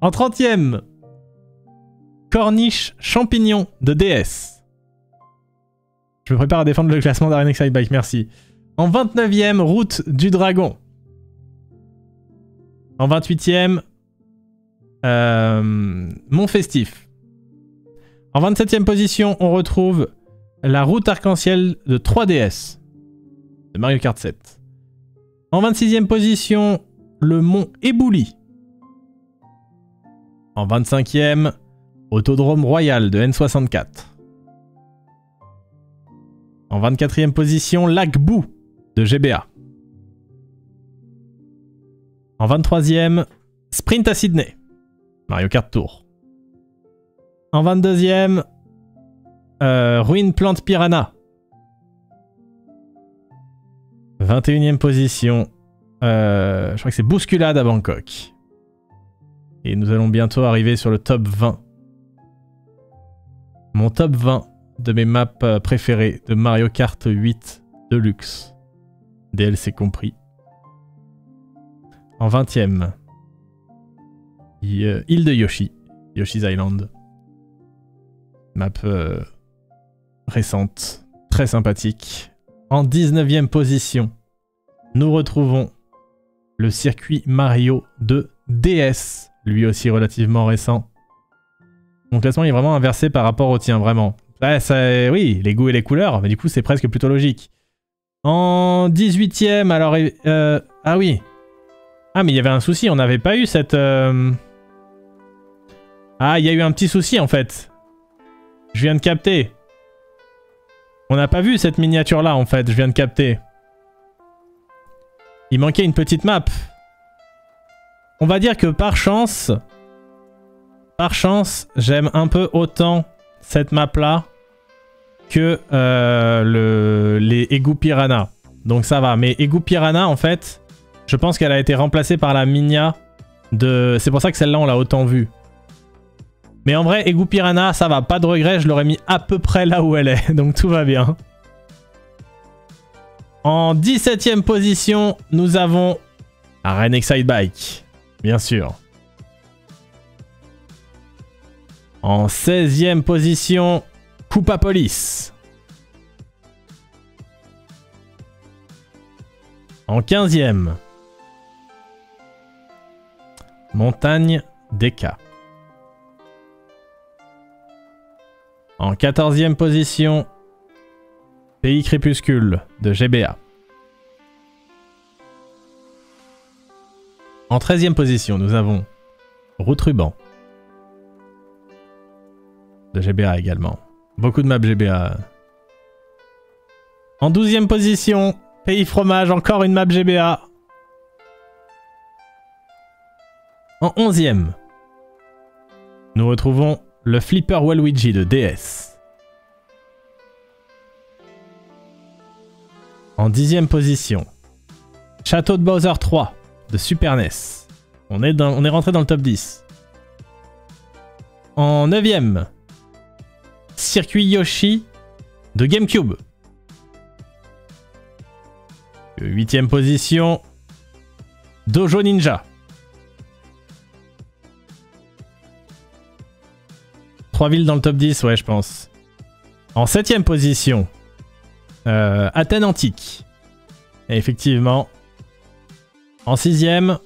En 30e, Corniche Champignon de DS. Je me prépare à défendre le classement d'Arena Excite Bike, merci. En 29e, Route du Dragon. En 28e, Mont Festif. En 27e position, on retrouve la route arc-en-ciel de 3DS de Mario Kart 7. En 26e position, le mont Ebouli. En 25e, Autodrome Royal de N64. En 24e position, Lac Boo de GBA. En 23e, Sprint à Sydney, Mario Kart Tour. En 22e, Ruine Plante Piranha. 21e position, je crois que c'est Bousculade à Bangkok. Et nous allons bientôt arriver sur le top 20. Mon top 20 de mes maps préférées de Mario Kart 8 Deluxe. DLC compris. En 20e, île de Yoshi. Yoshi's Island. Map récente. Très sympathique. En 19e position, nous retrouvons le circuit Mario de DS. Lui aussi relativement récent. Mon classement est vraiment inversé par rapport au tien, vraiment. Oui, les goûts et les couleurs, mais du coup c'est presque plutôt logique. En 18e, alors... ah oui. Ah mais il y avait un souci, on n'avait pas eu cette... Ah, il y a eu un petit souci en fait. Je viens de capter. On n'a pas vu cette miniature là en fait, je viens de capter. Il manquait une petite map. On va dire que par chance, j'aime un peu autant cette map là que les égouts Piranha. Donc ça va, mais égouts Piranha en fait, je pense qu'elle a été remplacée par la Minia de... C'est pour ça que celle-là on l'a autant vue. Mais en vrai, égouts Piranha, ça va, pas de regret, je l'aurais mis à peu près là où elle est, donc tout va bien. En 17e position, nous avons Arena Excite Bike. Bien sûr. En 16e position, Koopa Police. En 15e, Montagne Deka. En 14e position, Pays Crépuscule de GBA. En 13e position, nous avons Route Ruban de GBA également. Beaucoup de maps GBA. En 12e position, Pays Fromage, encore une map GBA. En 11e, nous retrouvons le Flipper Waluigi de DS. En 10e position, Château de Bowser 3 de Super NES. On est rentré dans le top 10. En 9e, Circuit Yoshi de GameCube. 8e position, Dojo Ninja. 3 villes dans le top 10, ouais, je pense. En 7e position, Athènes Antique. Et effectivement, en 6e,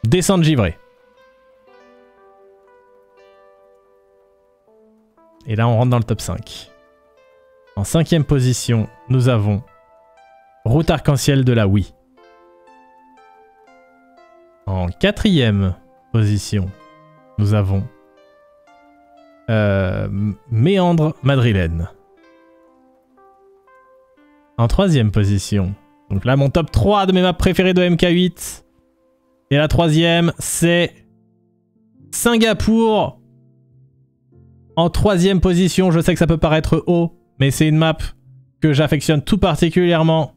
Descente Givrée. Et là, on rentre dans le top 5. En 5e position, nous avons Route Arc-en-Ciel de la Wii. En 4e position, nous avons Méandre madrilène. En 3e position, donc là mon top 3 de mes maps préférées de MK8. Et la 3e, c'est Singapour. En 3e position, je sais que ça peut paraître haut, mais c'est une map que j'affectionne tout particulièrement.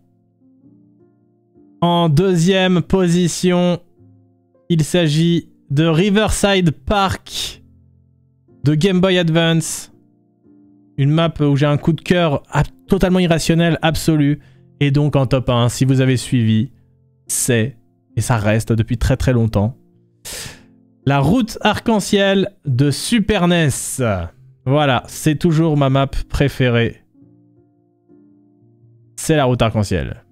En deuxième position, il s'agit de Riverside Park de Game Boy Advance. Une map où j'ai un coup de cœur totalement irrationnel, absolu. Et donc en top 1, si vous avez suivi, c'est, et ça reste depuis très très longtemps, la route arc-en-ciel de Super NES. Voilà, c'est toujours ma map préférée. C'est la route arc-en-ciel.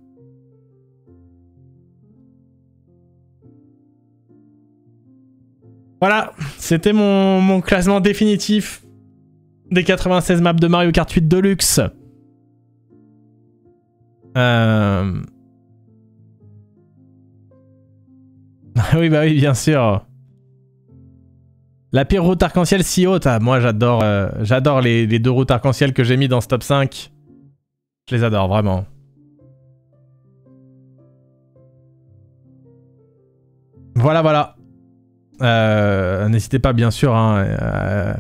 Voilà, c'était mon classement définitif des 96 maps de Mario Kart 8 Deluxe. Oui, bah oui, bien sûr. La pire route arc-en-ciel si haute. Ah, moi, j'adore les deux routes arc-en-ciel que j'ai mis dans ce top 5. Je les adore, vraiment. Voilà, voilà. N'hésitez pas, bien sûr, hein,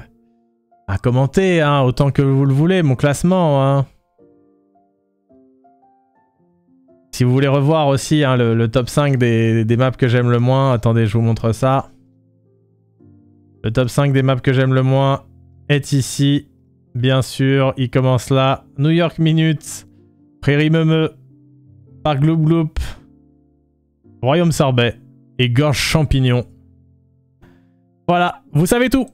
à commenter, hein, autant que vous le voulez, mon classement. Hein. Si vous voulez revoir aussi hein, le top 5 des maps que j'aime le moins, attendez, je vous montre ça. Le top 5 des maps que j'aime le moins est ici. Bien sûr, il commence là. New York Minute, Prairie Meumeu, Parc Gloop Gloop, Royaume Sorbet et Gorge Champignon. Voilà, vous savez tout.